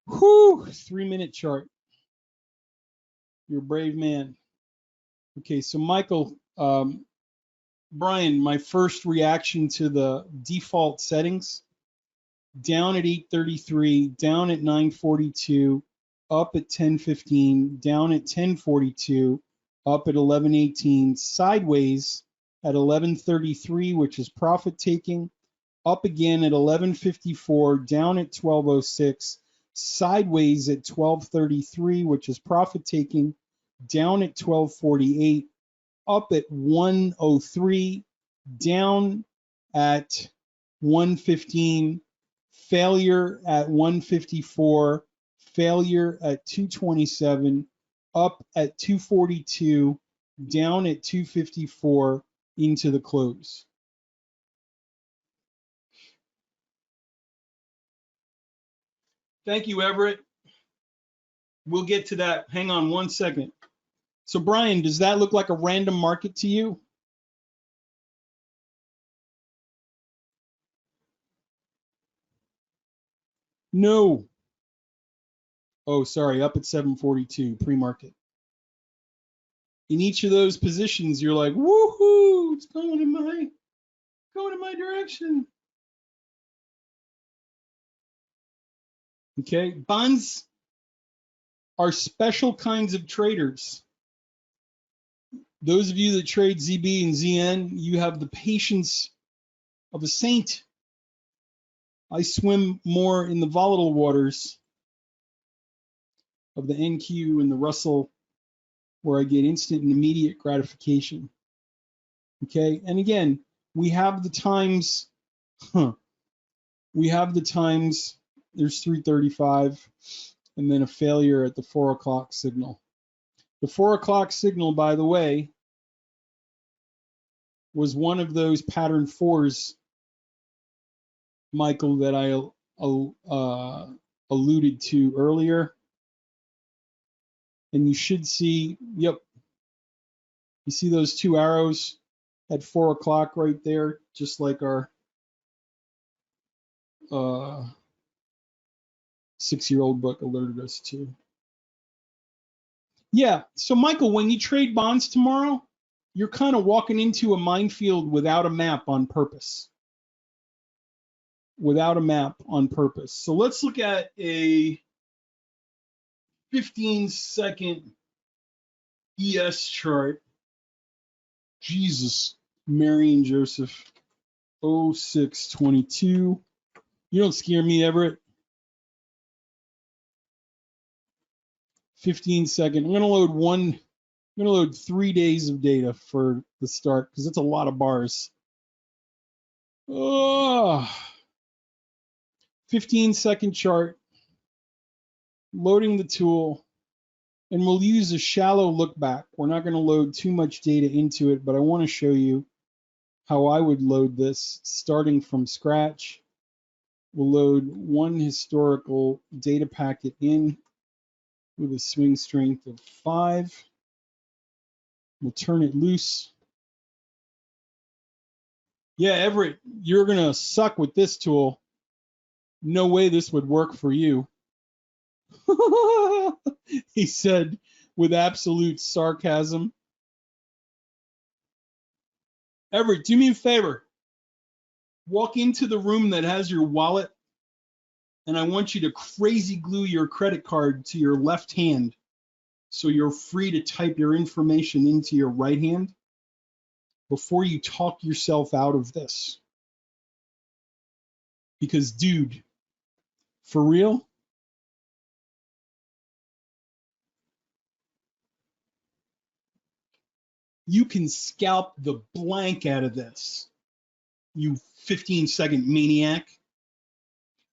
Whew, 3-minute chart. You're a brave man. Okay, so Michael, Brian, my first reaction to the default settings, down at 8:33, down at 9:42, up at 10:15, down at 10:42, up at 11:18, sideways at 11:33, which is profit taking, up again at 11:54, down at 12:06, sideways at 12:33, which is profit taking, down at 12:48, up at 1:03, down at 1:15, failure at 1:54, failure at 2:27, up at 2:42, down at 2:54, into the close. Thank you, Everett. We'll get to that. Hang on one second. So, Brian, does that look like a random market to you? No. Oh, sorry, up at 742, pre-market. In each of those positions, you're like, woohoo, it's going in my direction. Okay, bonds are special kinds of traders. Those of you that trade ZB and ZN, you have the patience of a saint. I swim more in the volatile waters of the NQ and the Russell, where I get instant and immediate gratification. Okay, and again, we have the times, there's 3:35, and then a failure at the 4 o'clock signal. The 4 o'clock signal, by the way, was one of those pattern 4s, Michael, that I alluded to earlier. And you should see, yep, you see those 2 arrows at 4 o'clock right there, just like our 6-year-old book alerted us to. Yeah, so Michael, when you trade bonds tomorrow, you're kind of walking into a minefield without a map on purpose. Without a map on purpose. So let's look at a 15-second ES chart. Jesus, Mary and Joseph, 0622. You don't scare me, Everett. 15-second. I'm gonna load 3 days of data for the start because it's a lot of bars. Oh, 15-second chart. Loading the tool. And we'll use a shallow look back. We're not going to load too much data into it, but I want to show you how I would load this starting from scratch. We'll load one historical data packet in with a swing strength of 5. We'll turn it loose. Yeah, Everett, you're going to suck with this tool. No way this would work for you. He said with absolute sarcasm. Everett, do me a favor. Walk into the room that has your wallet, and I want you to crazy glue your credit card to your left hand so you're free to type your information into your right hand before you talk yourself out of this. Because, dude, for real, you can scalp the blank out of this, you 15-second maniac.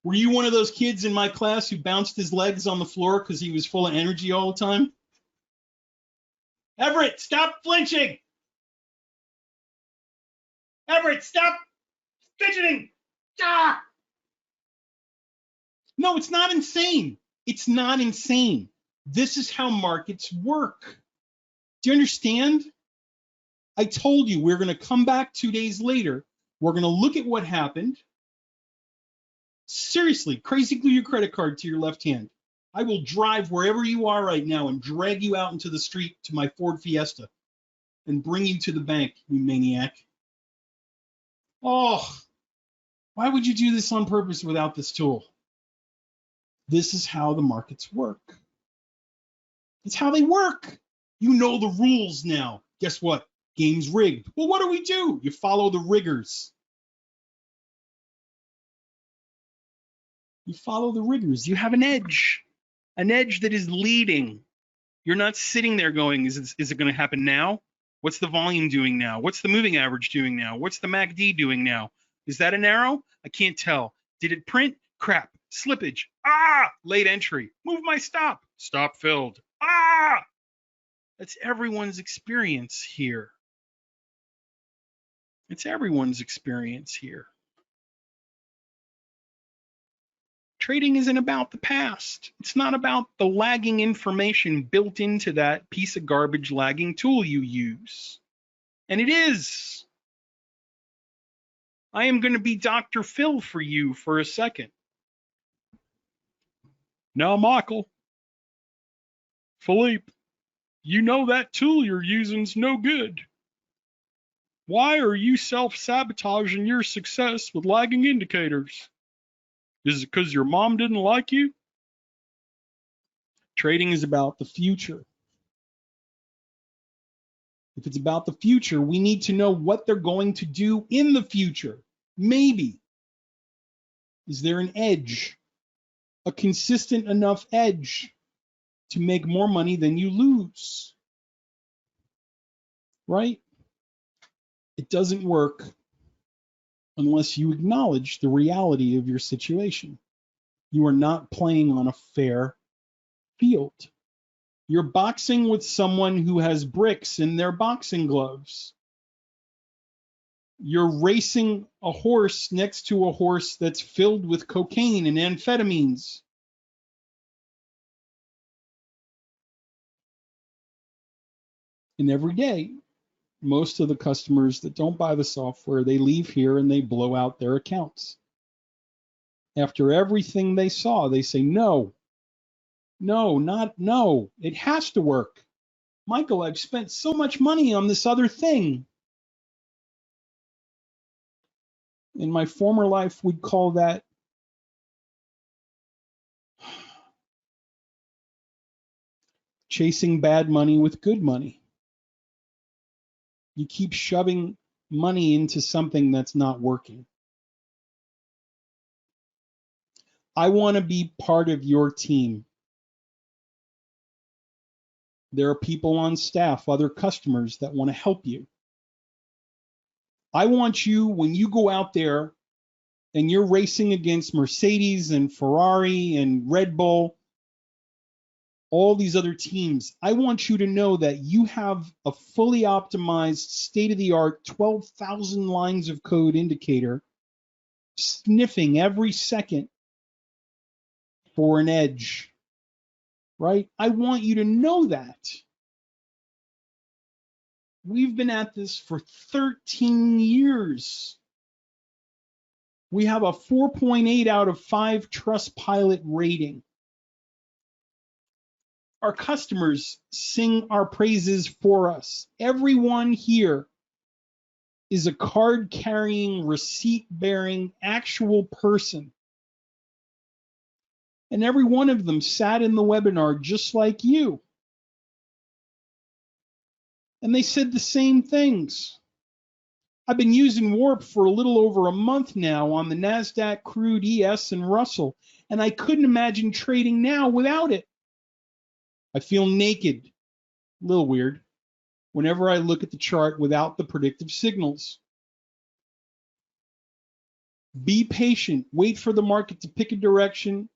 Were you one of those kids in my class who bounced his legs on the floor because he was full of energy all the time? Everett, stop flinching. Everett, stop fidgeting. Ah! No, it's not insane. It's not insane. This is how markets work. Do you understand? I told you we're going to come back 2 days later. We're going to look at what happened. Seriously, crazy glue your credit card to your left hand. I will drive wherever you are right now and drag you out into the street to my Ford Fiesta and bring you to the bank, you maniac. Oh, why would you do this on purpose without this tool? This is how the markets work. It's how they work. You know the rules now. Guess what? Game's rigged. Well, what do? You follow the riggers. You follow the riggers. You have an edge that is leading. You're not sitting there going, is it going to happen now? What's the volume doing now? What's the moving average doing now? What's the MACD doing now? Is that an arrow? I can't tell. Did it print? Crap. Slippage. Ah! Late entry. Move my stop. Stop filled. Ah! That's everyone's experience here. It's everyone's experience here. Trading isn't about the past. It's not about the lagging information built into that piece of garbage lagging tool you use. And it is. I am going to be Dr. Phil for you for a second. Now, Michael, Philippe, you know that tool you're using's no good. Why are you self-sabotaging your success with lagging indicators? Is it because your mom didn't like you? Trading is about the future. If it's about the future, we need to know what they're going to do in the future. Maybe. Is there an edge? A consistent enough edge to make more money than you lose? Right? It doesn't work unless you acknowledge the reality of your situation. You are not playing on a fair field. You're boxing with someone who has bricks in their boxing gloves. You're racing a horse next to a horse that's filled with cocaine and amphetamines. And every day, most of the customers that don't buy the software, they leave here and they blow out their accounts. After everything they saw, they say, no, it has to work. Michael, I've spent so much money on this other thing. In my former life, we'd call that chasing bad money with good money. You keep shoving money into something that's not working. I want to be part of your team. There are people on staff, other customers that want to help you. I want you, when you go out there and you're racing against Mercedes and Ferrari and Red Bull, all these other teams. I want you to know that you have a fully optimized, state-of-the-art 12,000 lines of code indicator sniffing every second for an edge, right? I want you to know that. We've been at this for 13 years. We have a 4.8 out of 5 Trustpilot rating. Our customers sing our praises for us. Everyone here is a card-carrying, receipt-bearing, actual person. And every one of them sat in the webinar just like you. And they said the same things. I've been using Warp for a little over a month now on the NASDAQ, Crude, ES, and Russell, and I couldn't imagine trading now without it. I feel naked, a little weird, whenever I look at the chart without the predictive signals. Be patient, wait for the market to pick a direction,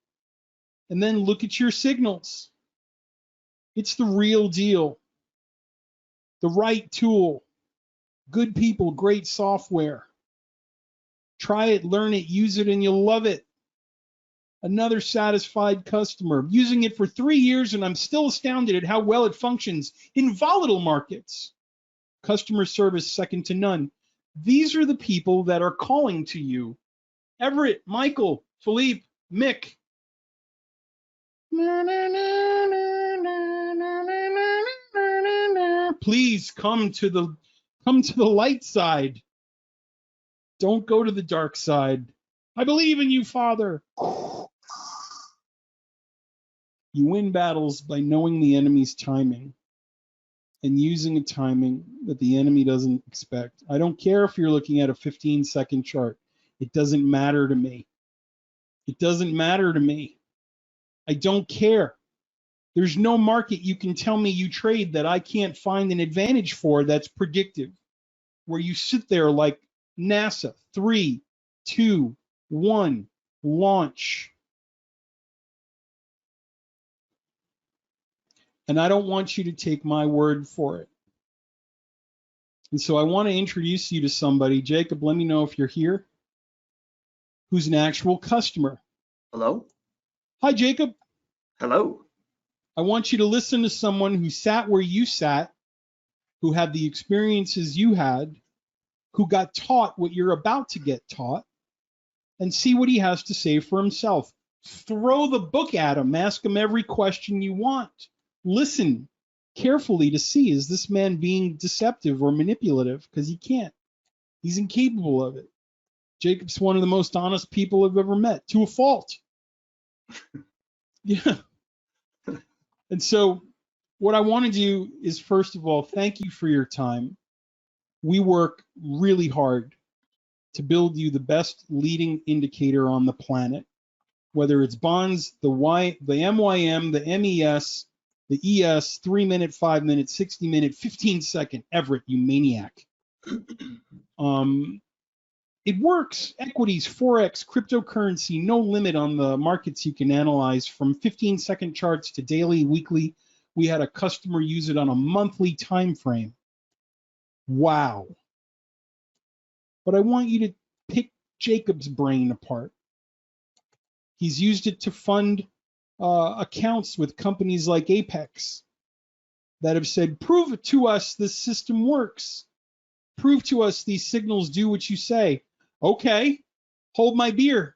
and then look at your signals. It's the real deal. The right tool. Good people, great software. Try it, learn it, use it, and you'll love it. Another satisfied customer. I'm using it for 3 years, and I'm still astounded at how well it functions in volatile markets. Customer service second to none. These are the people that are calling to you. Everett, Michael, Philippe, Mick. Please come to the light side. Don't go to the dark side. I believe in you, Father. You win battles by knowing the enemy's timing and using a timing that the enemy doesn't expect. I don't care if you're looking at a 15-second chart. It doesn't matter to me. It doesn't matter to me. I don't care. There's no market you can tell me you trade that I can't find an advantage for that's predictive, where you sit there like NASA, 3, 2, 1, launch. And I don't want you to take my word for it. And so I want to introduce you to somebody. Jacob, let me know if you're here, who's an actual customer. Hello? Hi, Jacob. Hello. I want you to listen to someone who sat where you sat, who had the experiences you had, who got taught what you're about to get taught, and see what he has to say for himself. Throw the book at him. Ask him every question you want. Listen carefully to see, is this man being deceptive or manipulative? Because he can't. He's incapable of it. Jacob's one of the most honest people I've ever met, to a fault. Yeah. And so what I want to do is, first of all, thank you for your time. We work really hard to build you the best leading indicator on the planet, whether it's bonds, the MYM, the MES, the ES, 3-minute, 5-minute, 60-minute, 15-second. Everett, you maniac. It works. Equities, forex, cryptocurrency, no limit on the markets you can analyze, from 15-second charts to daily, weekly. We had a customer use it on a monthly time frame. Wow. But I want you to pick Jacob's brain apart. He's used it to fund accounts with companies like Apex that have said, prove it to us this system works. Prove to us these signals do what you say. Okay, hold my beer.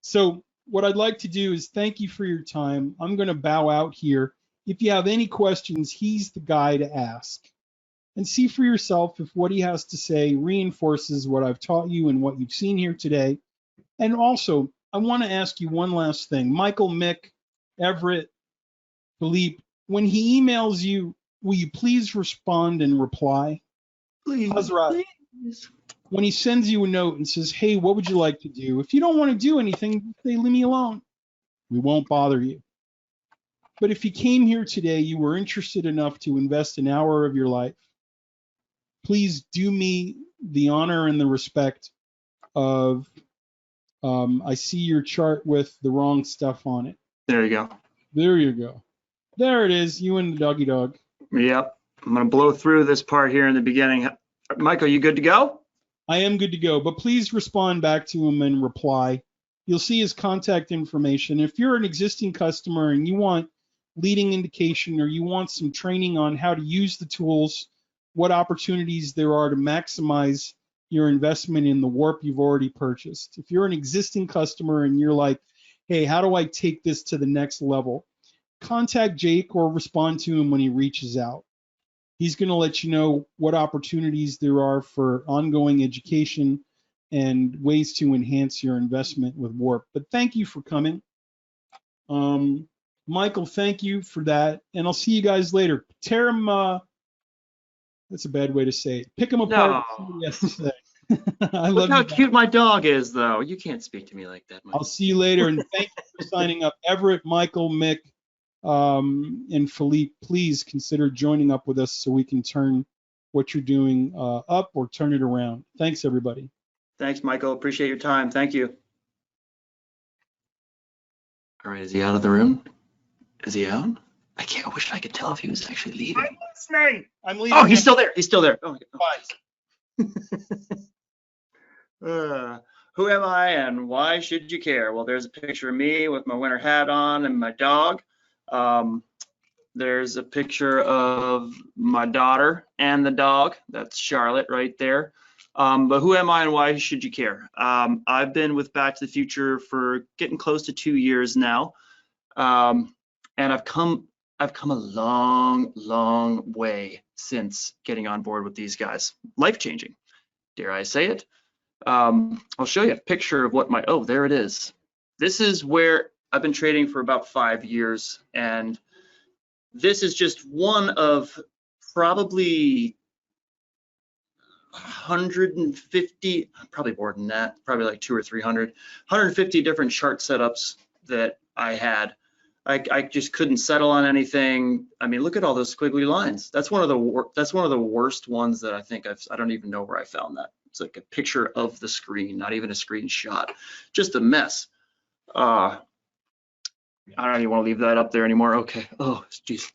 So what I'd like to do is thank you for your time. I'm going to bow out here. If you have any questions, he's the guy to ask. And see for yourself if what he has to say reinforces what I've taught you and what you've seen here today. And also, I want to ask you one last thing. Michael, Mick, Everett, Philippe, when he emails you, will you please respond and reply? Please, Hazrat, please. when he sends you a note and says, hey, what would you like to do? If you don't want to do anything, say, leave me alone. We won't bother you. But if you came here today, you were interested enough to invest an hour of your life, please do me the honor and the respect of, I see your chart with the wrong stuff on it. There you go. There you go. There it is. You and the doggy dog. Yep. I'm going to blow through this part here in the beginning. Michael, you good to go? I am good to go, but please respond back to him and reply. You'll see his contact information. If you're an existing customer and you want leading indication or you want some training on how to use the tools, what opportunities there are to maximize your investment in the warp you've already purchased. If you're an existing customer and you're like, hey, how do I take this to the next level? Contact Jake or respond to him when he reaches out. He's going to let you know what opportunities there are for ongoing education and ways to enhance your investment with Warp. But thank you for coming. Michael, thank you for that. And I'll see you guys later. Tear him, that's a bad way to say it. Pick him apart. No. See what he has to say. I Look love how you. cute my dog is, though. You can't speak to me like that, Michael. I'll see you later. And thank you for signing up. Everett, Michael, Mick, and Philippe, please consider joining up with us so we can turn what you're doing up or turn it around. Thanks, everybody. Thanks, Michael. Appreciate your time. Thank you. All right, is he out of the room? Is he out? I wish I could tell if he was actually leaving. I'm listening. I'm leaving. Oh, he's still there. He's still there. Oh, Bye. Who am I and why should you care? Well, there's a picture of me with my winter hat on and my dog. There's a picture of my daughter and the dog. That's Charlotte right there. But who am I and why should you care? I've been with Back to the Future for getting close to 2 years now. And I've come a long, long way since getting on board with these guys. Life-changing, dare I say it. I'll show you a picture of what oh, there it is. This is where I've been trading for about 5 years, and this is just one of probably 150, probably more than that, probably like 200 or 300, 150 different chart setups that I had. I just couldn't settle on anything. I mean, look at all those squiggly lines. That's one of the worst ones that I think I don't even know where I found that. It's like a picture of the screen, not even a screenshot. Just a mess. I don't even want to leave that up there anymore. Okay. Oh, geez.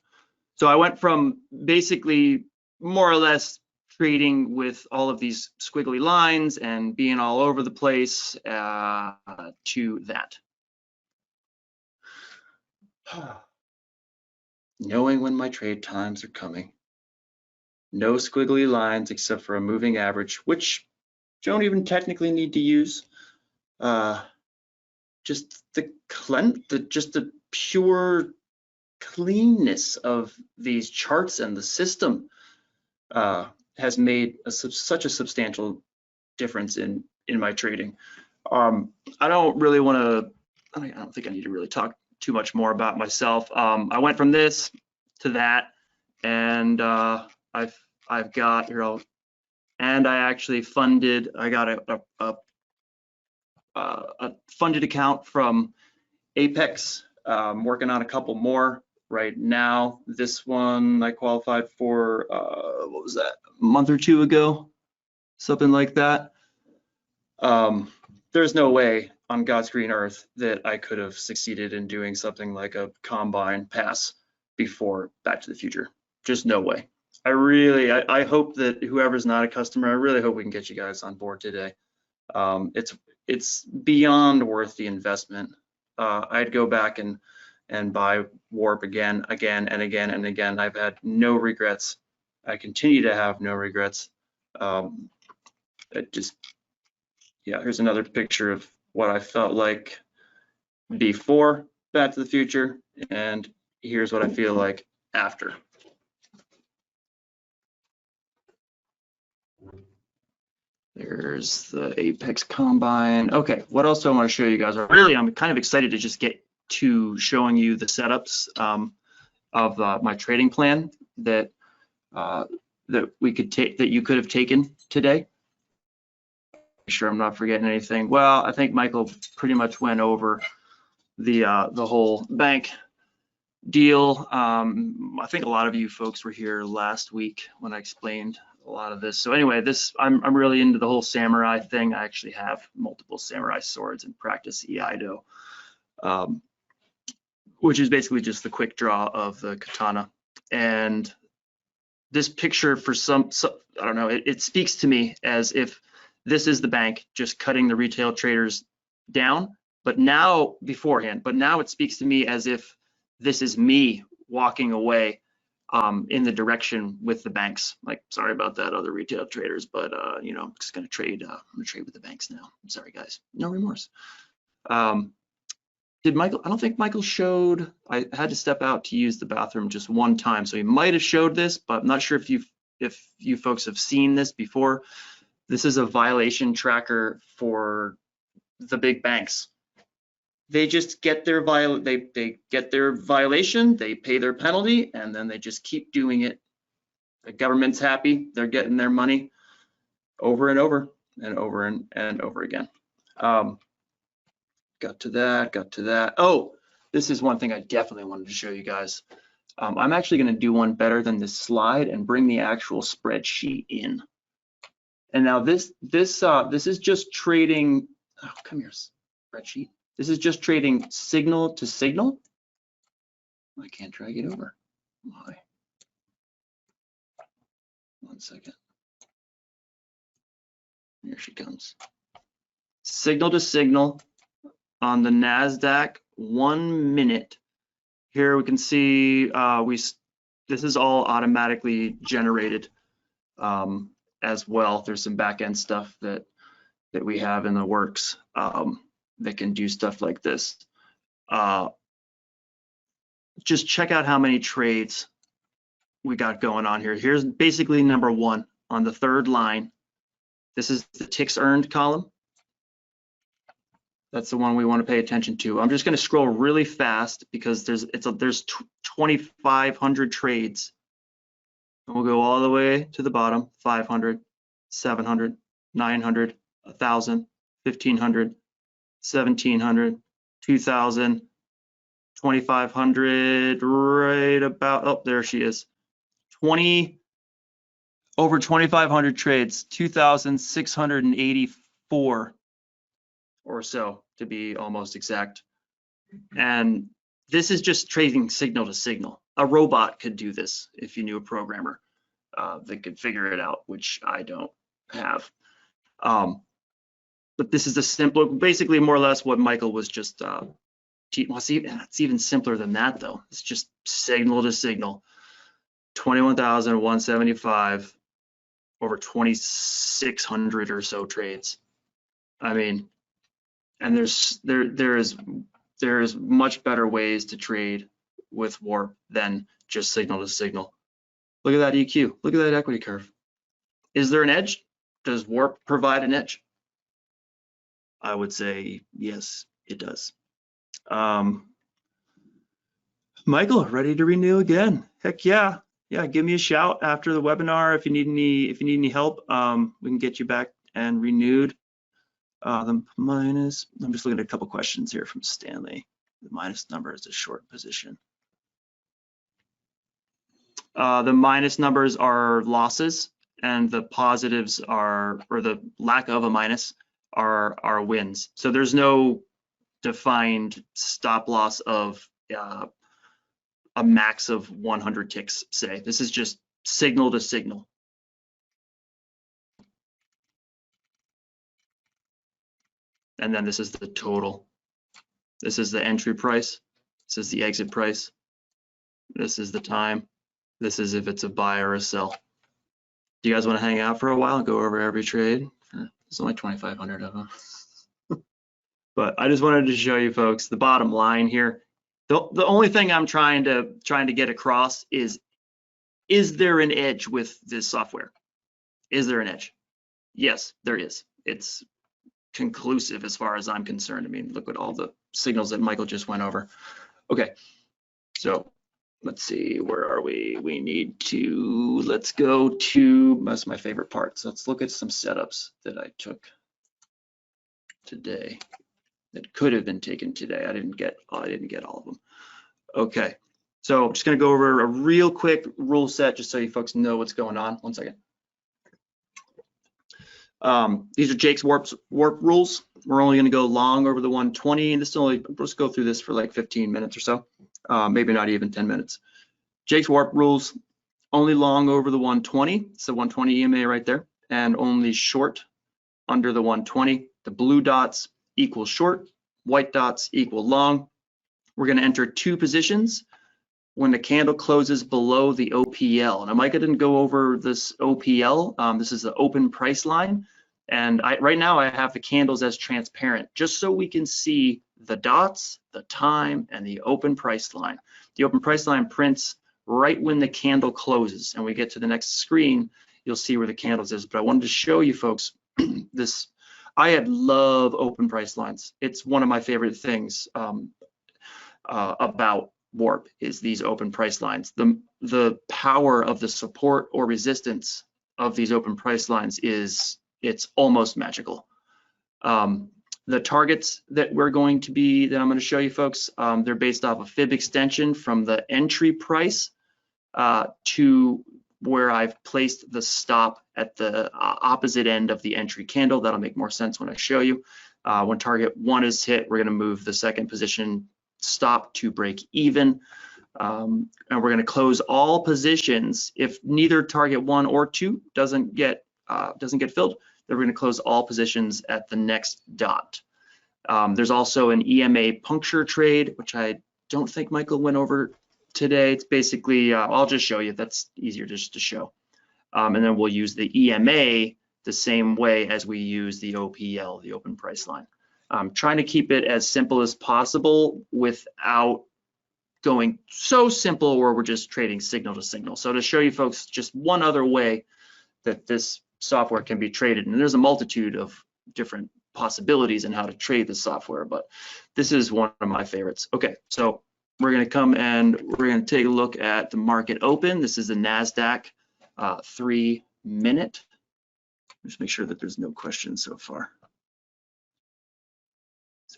So I went from basically more or less trading with all of these squiggly lines and being all over the place to that. Knowing when my trade times are coming. No squiggly lines except for a moving average, which you don't even technically need to use. Just the pure cleanness of these charts and the system has made such a substantial difference in my trading. I don't really want to. I don't think I need to really talk too much more about myself. I went from this to that, and I've got here. And I actually funded. I got a funded account from Apex. I'm working on a couple more right now. This one I qualified for. What was that? A month or two ago, something like that. There's no way on God's green earth that I could have succeeded in doing something like a combine pass before Back to the Future. Just no way. I hope that whoever's not a customer, I really hope we can get you guys on board today. It's beyond worth the investment. I'd go back and buy Warp again and again and again. I've had no regrets. I continue to have no regrets. Yeah, here's another picture of what I felt like before Back to the Future, and here's what I feel like after. There's the Apex Combine. Okay, what else do I want to show you guys? I'm kind of excited to just get to showing you the setups of my trading plan that we could take, that you could have taken today. Make sure I'm not forgetting anything. Well, I think Michael pretty much went over the whole bank deal. I think a lot of you folks were here last week when I explained a lot of this. So anyway, I'm really into the whole samurai thing. I actually have multiple samurai swords and practice EIDO. which is basically just the quick draw of the katana. And this picture, for some I don't know, it speaks to me as if this is the bank just cutting the retail traders down, but now beforehand, but now it speaks to me as if this is me walking away in the direction with the banks. Like, sorry about that, other retail traders, but you know, I'm just gonna trade. I'm gonna trade with the banks now. I'm sorry, guys. No remorse. Did Michael? I don't think Michael showed. I had to step out to use the bathroom just one time, so he might have showed this, but I'm not sure if you folks have seen this before. This is a violation tracker for the big banks. They just get their they get their violation, they pay their penalty, and then they just keep doing it. The government's happy, they're getting their money over and over and over and over again. Got to that. Oh, this is one thing I definitely wanted to show you guys. I'm actually going to do one better than this slide and bring the actual spreadsheet in. And now this is just trading. Oh, come here, spreadsheet. This is just trading signal to signal. I can't drag it over. Why? One second. Here she comes. Signal to signal on the NASDAQ, 1 minute. Here we can see this is all automatically generated as well. There's some back-end stuff that we have in the works that can do stuff like this. Just check out how many trades we got going on here. Here's basically number one on the third line. This is the ticks earned column. That's the one we want to pay attention to. I'm just going to scroll really fast because there's 2,500 trades. And we'll go all the way to the bottom, 500, 700, 900, 1,000, 1,500, 1,700, 2,000, 2,500, right about, oh, there she is. Over 2,500 trades, 2,684 or so, to be almost exact. And this is just trading signal to signal. A robot could do this if you knew a programmer that could figure it out, which I don't have. But this is the simple, basically more or less what Michael was just, well, see, it's even simpler than that though. It's just signal to signal. 21,175 over 2,600 or so trades. I mean, and there is much better ways to trade with Warp than just signal to signal. Look at that EQ. Look at that equity curve. Is there an edge? Does Warp provide an edge? I would say yes, it does. Michael, ready to renew again? Heck yeah. Yeah, give me a shout after the webinar if you need any help. We can get you back and renewed. The minus, I'm just looking at a couple questions here from Stanley. The minus number is a short position. The minus numbers are losses, and the positives are, or the lack of a minus, are wins. So there's no defined stop loss of a max of 100 ticks, say. This is just signal to signal. And then this is the total. This is the entry price. This is the exit price. This is the time. This is if it's a buy or a sell. Do you guys want to hang out for a while and go over every trade? There's only 2,500 of them. But I just wanted to show you folks the bottom line here. The only thing I'm trying to get across is there an edge with this software? Is there an edge? Yes, there is. It's conclusive as far as I'm concerned. I mean, look at all the signals that Michael just went over. Okay, so let's see, where are we? We need to, let's go to, that's my favorite part. So let's look at some setups that I took today that could have been taken today. I didn't get all of them. Okay, so I'm just gonna go over a real quick rule set just so you folks know what's going on. One second. These are Jake's warp rules. We're only going to go long over the 120, and this only, let's go through this for like 15 minutes or so. maybe not even 10 minutes. Jake's warp rules, only long over the 120. It's the 120 EMA right there, and only short under the 120. The blue dots equal short, white dots equal long. We're going to enter 2 positions when the candle closes below the OPL. And Micah didn't go over this OPL. This is the open price line. And right now I have the candles as transparent, just so we can see the dots, the time, and the open price line. The open price line prints right when the candle closes. And we get to the next screen, you'll see where the candles is. But I wanted to show you folks this. I love open price lines. It's one of my favorite things about warp is these open price lines. The power of the support or resistance of these open price lines it's almost magical. The targets that I'm going to show you folks, they're based off a fib extension from the entry price to where I've placed the stop at the opposite end of the entry candle. That'll make more sense when I show you. When target 1 is hit, we're going to move the second position stop to break even. And we're going to close all positions. If neither target 1 or 2 doesn't get filled, then we're going to close all positions at the next dot. There's also an EMA puncture trade, which I don't think Michael went over today. It's basically, I'll just show you. That's easier just to show. And then we'll use the EMA the same way as we use the OPL, the open price line. I'm trying to keep it as simple as possible without going so simple where we're just trading signal to signal. So to show you folks just one other way that this software can be traded, and there's a multitude of different possibilities in how to trade this software, but this is one of my favorites. Okay, so we're going to come and we're going to take a look at the market open. This is the NASDAQ 3-minute. Just make sure that there's no questions so far.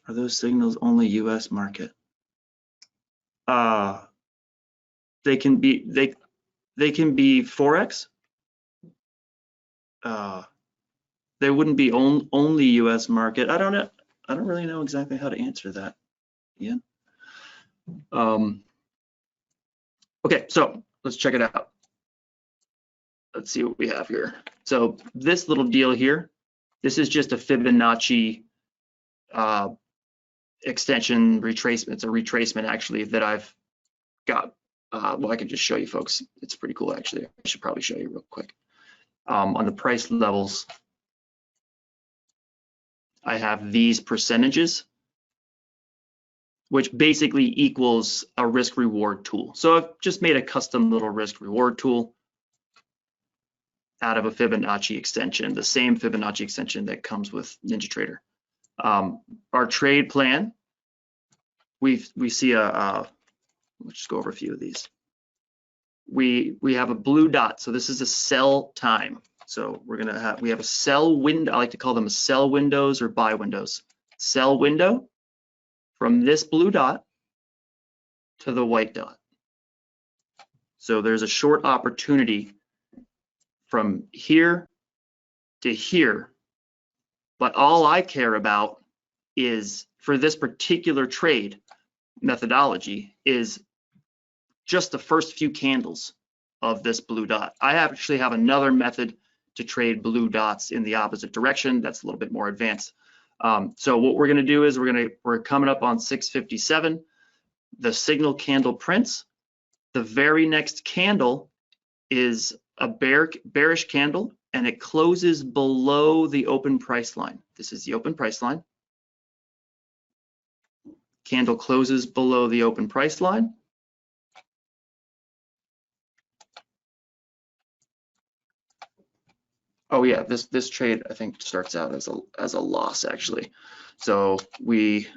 Are those signals only US market? They can be forex. They wouldn't be only US market. I don't know. I don't really know exactly how to answer that. Yeah. Okay, so let's check it out. Let's see what we have here. So this little deal here, this is just a Fibonacci extension retracement. It's a retracement actually that I've got. Well, I can just show you folks. It's pretty cool actually. I should probably show you real quick. On the price levels, I have these percentages, which basically equals a risk reward tool. So I've just made a custom little risk reward tool out of a Fibonacci extension, the same Fibonacci extension that comes with NinjaTrader. Our trade plan, we see let's just go over a few of these. We have a blue dot, so this is a sell time. So we have a sell window. I like to call them sell windows or buy windows. Sell window from this blue dot to the white dot. So there's a short opportunity from here to here, but all I care about is, for this particular trade methodology, is just the first few candles of this blue dot. I actually have another method to trade blue dots in the opposite direction. That's a little bit more advanced. So what we're going to do is we're coming up on 657. The signal candle prints. The very next candle is a bearish candle, and it closes below the open price line. This is the open price line. Candle closes below the open price line. Oh yeah, this trade I think starts out as a loss actually. So we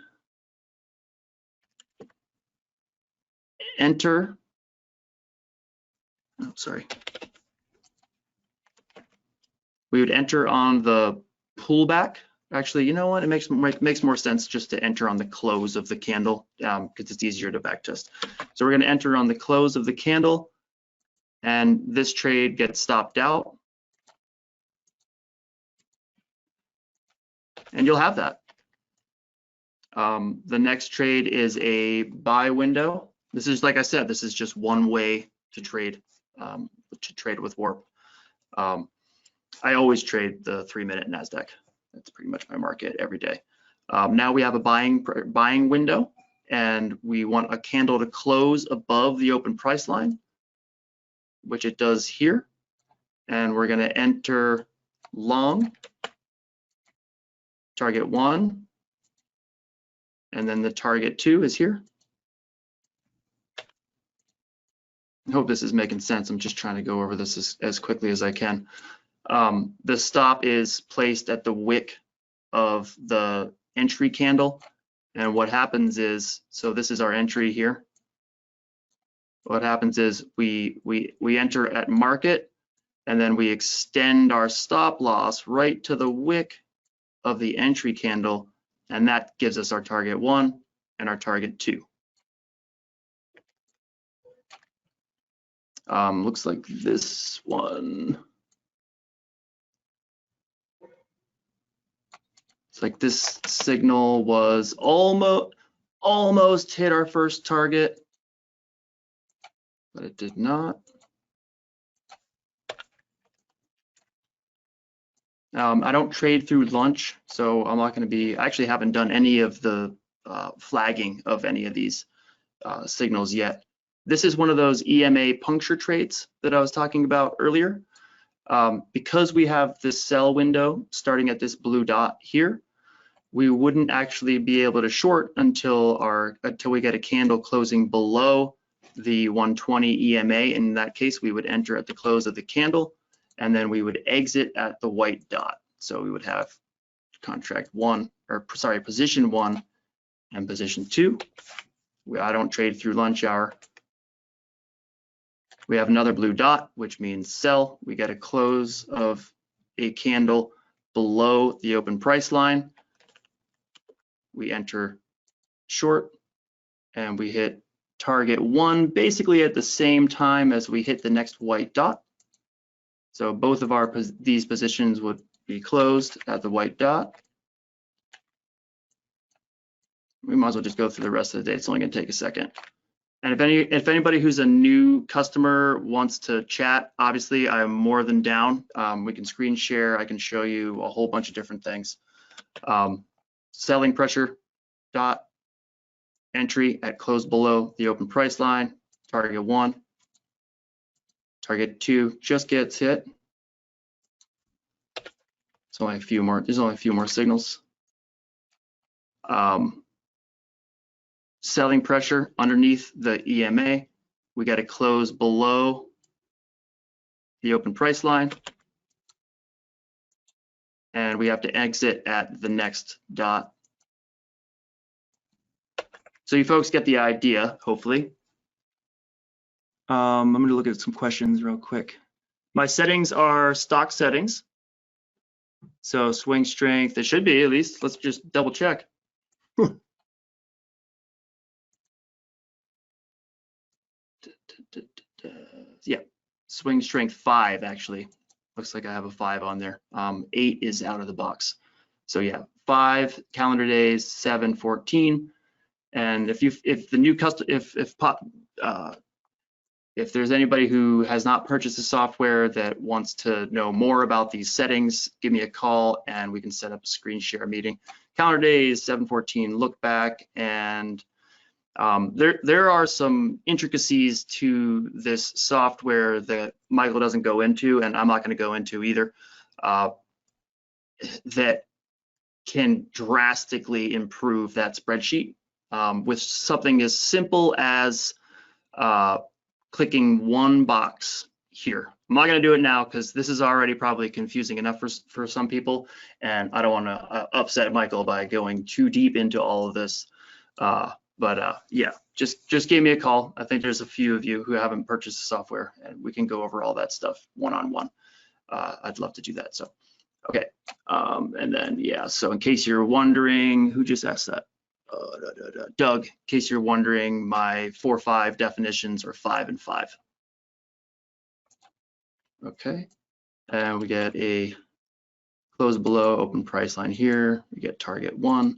enter. Oh, sorry. We would enter on the pullback. Actually, you know what? It makes more sense just to enter on the close of the candle because it's easier to backtest. So we're going to enter on the close of the candle, and this trade gets stopped out. And you'll have that. The next trade is a buy window. This is, like I said, this is just one way to trade with Warp. I always trade the 3-minute NASDAQ. That's pretty much my market every day. Now we have a buying window, and we want a candle to close above the open price line, which it does here. And we're going to enter long, target 1, and then the target 2 is here. I hope this is making sense. I'm just trying to go over this as quickly as I can. The stop is placed at the wick of the entry candle. And what happens is, so this is our entry here. What happens is we enter at market, and then we extend our stop loss right to the wick of the entry candle, and that gives us our target 1 and our target 2. Looks like this one. It's like this signal was almost hit our first target, but it did not. I don't trade through lunch, so I'm not going to be, I actually haven't done any of the flagging of any of these signals yet. This is one of those EMA puncture trades that I was talking about earlier. Because we have this sell window starting at this blue dot here, we wouldn't actually be able to short until we get a candle closing below the 120 EMA. In that case, we would enter at the close of the candle, and then we would exit at the white dot. So we would have position 1 and position 2. I don't trade through lunch hour. We have another blue dot, which means sell. We get a close of a candle below the open price line. We enter short, and we hit target 1 basically at the same time as we hit the next white dot. So both of these positions would be closed at the white dot. We might as well just go through the rest of the day. It's only going to take a second. And if anybody who's a new customer wants to chat, obviously I'm more than down. We can screen share. I can show you a whole bunch of different things. Selling pressure dot, entry at close below the open price line, target 1, target 2 just gets hit. There's only a few more signals. Selling pressure underneath the EMA, we got to close below the open price line, and we have to exit at the next dot. So you folks get the idea, hopefully. I'm going to look at some questions real quick. My settings are stock settings. So swing strength, it should be at least. Let's just double check. Yeah, swing strength 5 actually. Looks like I have a 5 on there. 8 is out of the box. So yeah, 5 calendar days, 7, 14. And if there's anybody who has not purchased the software that wants to know more about these settings, give me a call and we can set up a screen share meeting. Calendar days, 7/14, look back, and there are some intricacies to this software that Michael doesn't go into, and I'm not going to go into either, that can drastically improve that spreadsheet with something as simple as clicking one box here. I'm not going to do it now because this is already probably confusing enough for some people, and I don't want to upset Michael by going too deep into all of this. Yeah, just give me a call. I think there's a few of you who haven't purchased the software, and we can go over all that stuff one-on-one. I'd love to do that. So, okay, and then yeah. So in case you're wondering, who just asked that? Doug. In case you're wondering, my 4-5 definitions are 5 and 5. Okay, and we get a close below open price line here. We get target 1.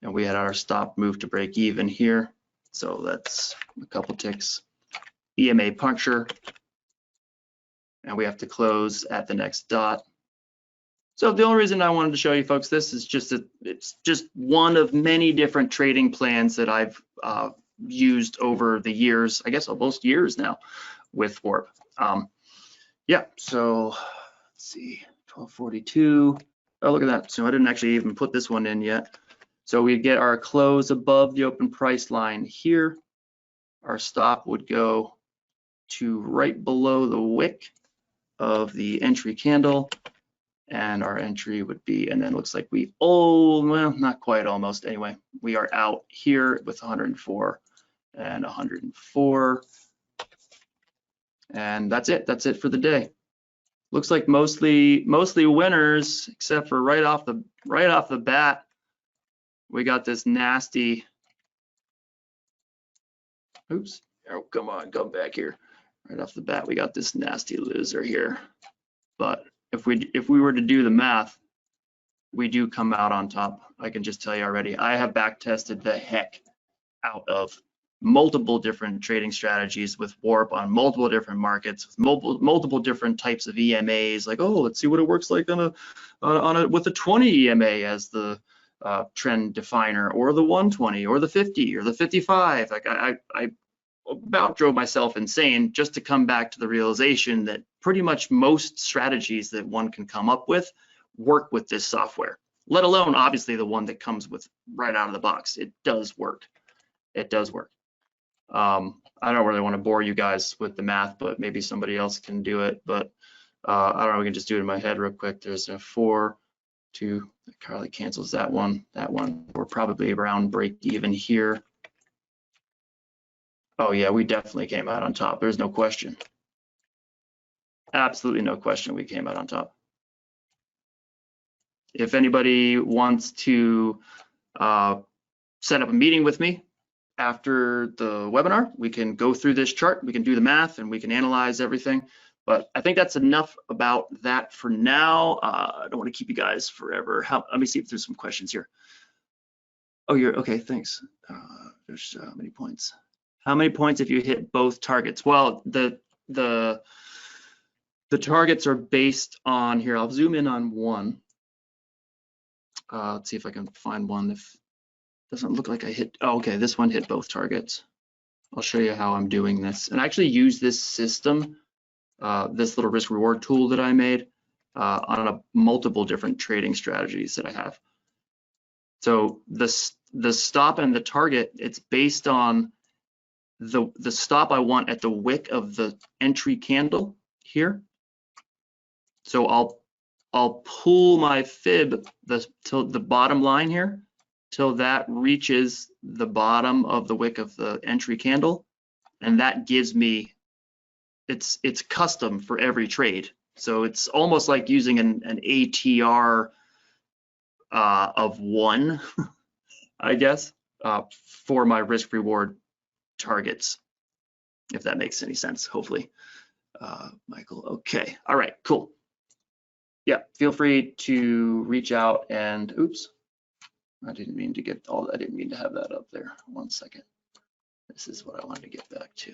And we had our stop move to break even here. So that's a couple ticks. EMA puncture, and we have to close at the next dot. So the only reason I wanted to show you folks this is just that it's just one of many different trading plans that I've used over the years, I guess almost years now with Warp. Yeah, so let's see, 1242. Oh, look at that. So I didn't actually even put this one in yet. So we get our close above the open price line here. Our stop would go to right below the wick of the entry candle, and our entry would be, and then it looks like we, oh, well, not quite almost. Anyway, we are out here with 104 and 104. And that's it. That's it for the day. Looks like mostly winners, except for right off the bat, we got this nasty. Oops. Oh, come on, come back here. Right off the bat, we got this nasty loser here. But if we were to do the math, we do come out on top. I can just tell you already. I have back tested the heck out of multiple different trading strategies with Warp on multiple different markets, with multiple different types of EMAs. Like, oh, let's see what it works like on a with a 20 EMA as the trend definer, or the 120, or the 50, or the 55. Like I about drove myself insane just to come back to the realization that pretty much most strategies that one can come up with work with this software, let alone obviously the one that comes with right out of the box. It does work. It does work. I don't really want to bore you guys with the math, but maybe somebody else can do it. But I don't know, we can just do it in my head real quick. There's a 4, 2, Carly cancels that one. We're probably around break even here. Oh yeah, we definitely came out on top. There's no question. Absolutely no question we came out on top. If anybody wants to set up a meeting with me after the webinar, we can go through this chart, we can do the math, and we can analyze everything. But I think that's enough about that for now. I don't want to keep you guys forever. Let me see if there's some questions here. Oh, you're okay, thanks. There's how many points? How many points if you hit both targets? Well, the targets are based on, here, I'll zoom in on one. Let's see if I can find one. If doesn't look like I hit, oh, okay, this one hit both targets. I'll show you how I'm doing this. And I actually use this system, this little risk reward tool that I made on multiple different trading strategies that I have. So the stop and the target, it's based on the stop I want at the wick of the entry candle here. So I'll pull my fib till the bottom line here, till that reaches the bottom of the wick of the entry candle, and that gives me, it's custom for every trade. So it's almost like using an ATR of 1, I guess, for my risk reward targets, if that makes any sense, hopefully. Michael, okay, all right, cool. Yeah, feel free to reach out and, oops, I didn't mean to get all, I didn't mean to have that up there. 1 second. This is what I wanted to get back to.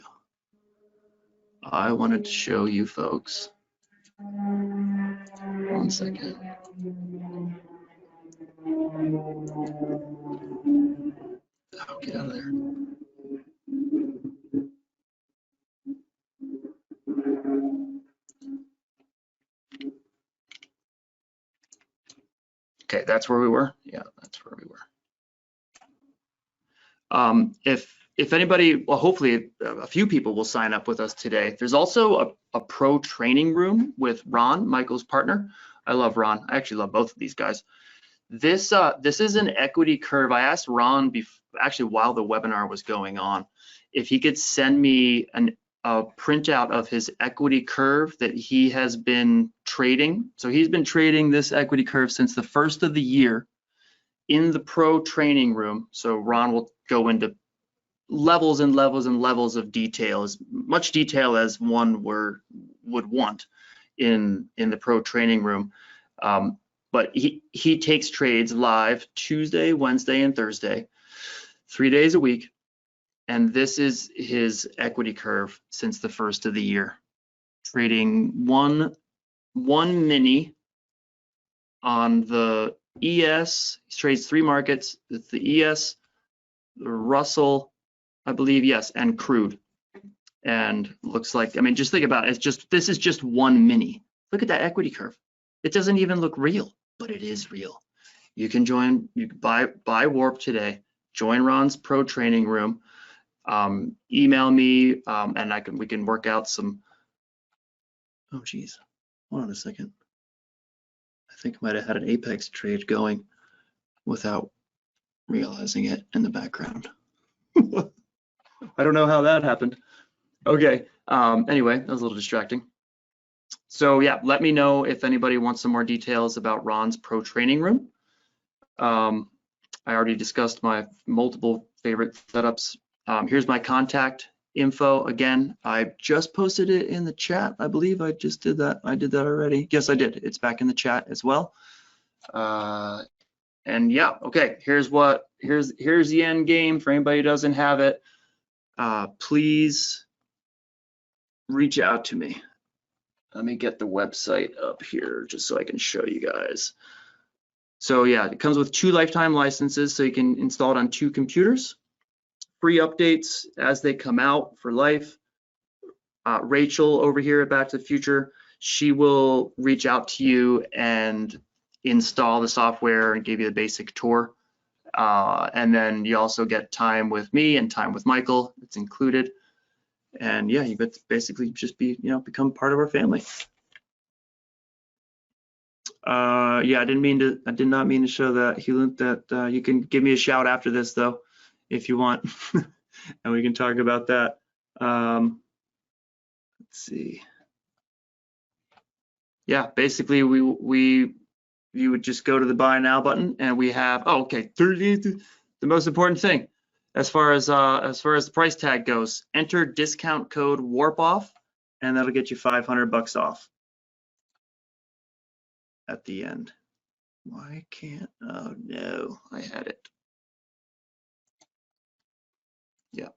I wanted to show you folks. 1 second. Oh, get out of there. Okay, that's where we were. Yeah, that's where we were. If anybody, well, hopefully a few people will sign up with us today. There's also a pro training room with Ron, Michael's partner. I love Ron. I actually love both of these guys. This is an equity curve. I asked Ron actually while the webinar was going on, if he could send me a printout of his equity curve that he has been trading. So he's been trading this equity curve since the first of the year in the pro training room. So Ron will go into levels and levels and levels of detail, as much detail as one would want in the pro training room. But he takes trades live Tuesday, Wednesday, and Thursday, 3 days a week. And this is his equity curve since the first of the year, trading one mini on the ES. He trades 3 markets. It's the ES, the Russell, I believe, yes, and crude. And looks like, I mean, just think about it. This is just one mini. Look at that equity curve. It doesn't even look real, but it is real. You can join, you can buy Warp today, join Ron's pro training room, email me, and we can work out some, oh geez, hold on a second. I think I might have had an Apex trade going without realizing it in the background. I don't know how that happened. Okay, anyway, that was a little distracting. So yeah, let me know if anybody wants some more details about Ron's pro training room. I already discussed my multiple favorite setups. Here's my contact info. Again, I just posted it in the chat. I believe I just did that. I did that already. Yes, I did. It's back in the chat as well. And yeah, okay, here's the end game for anybody who doesn't have it. Please reach out to me. Let me get the website up here just so I can show you guys. So yeah, it comes with 2 lifetime licenses, so you can install it on 2 computers. Free updates as they come out for life. Rachel over here at Back to the Future, she will reach out to you and install the software and give you the basic tour. And then you also get time with me and time with Michael. It's included. And yeah, you get to basically just become part of our family. Yeah, I did not mean to show that, Hewlett, that you can give me a shout after this though, if you want, and we can talk about that. Let's see. Yeah, basically you would just go to the buy now button, and we have, oh, okay, the most important thing as far as the price tag goes, enter discount code warp off, and that'll get you $500 off at the end. Why can't, oh no, I had it. Yeah.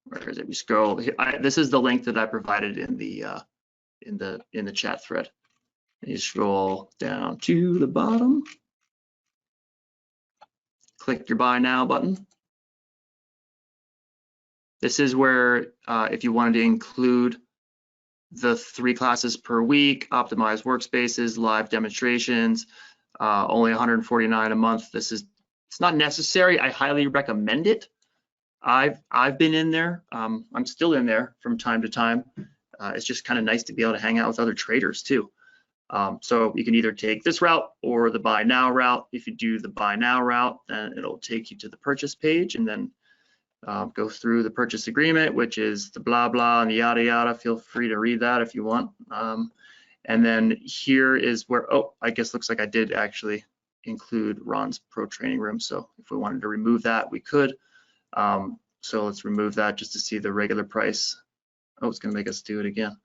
Where is it? We scroll. This is the link that I provided in the chat thread. And you scroll down to the bottom. Click your buy now button. This is where if you wanted to include the 3 classes per week, optimized workspaces, live demonstrations, only $149 a month. It's not necessary. I highly recommend it. I've been in there. I'm still in there from time to time. It's just kind of nice to be able to hang out with other traders too. So you can either take this route or the buy now route. If you do the buy now route, then it'll take you to the purchase page and then go through the purchase agreement, which is the blah blah and the yada yada. Feel free to read that if you want. And then here is where, oh, I guess looks like I did actually include Ron's pro training room. So if we wanted to remove that, we could. So let's remove that just to see the regular price. Oh, it's gonna make us do it again.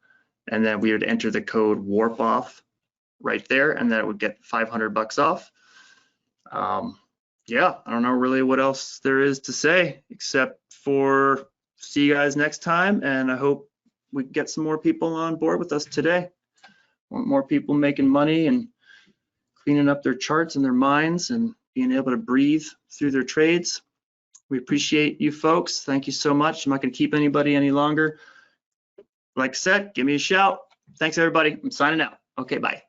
And then we would enter the code warp off right there, and then it would get $500 off. Yeah, I don't know really what else there is to say except for see you guys next time, and I hope we get some more people on board with us today. Want more people making money and cleaning up their charts and their minds and being able to breathe through their trades. We appreciate you folks. Thank you so much. I'm not going to keep anybody any longer. Like I said, give me a shout. Thanks, everybody. I'm signing out. Okay, bye.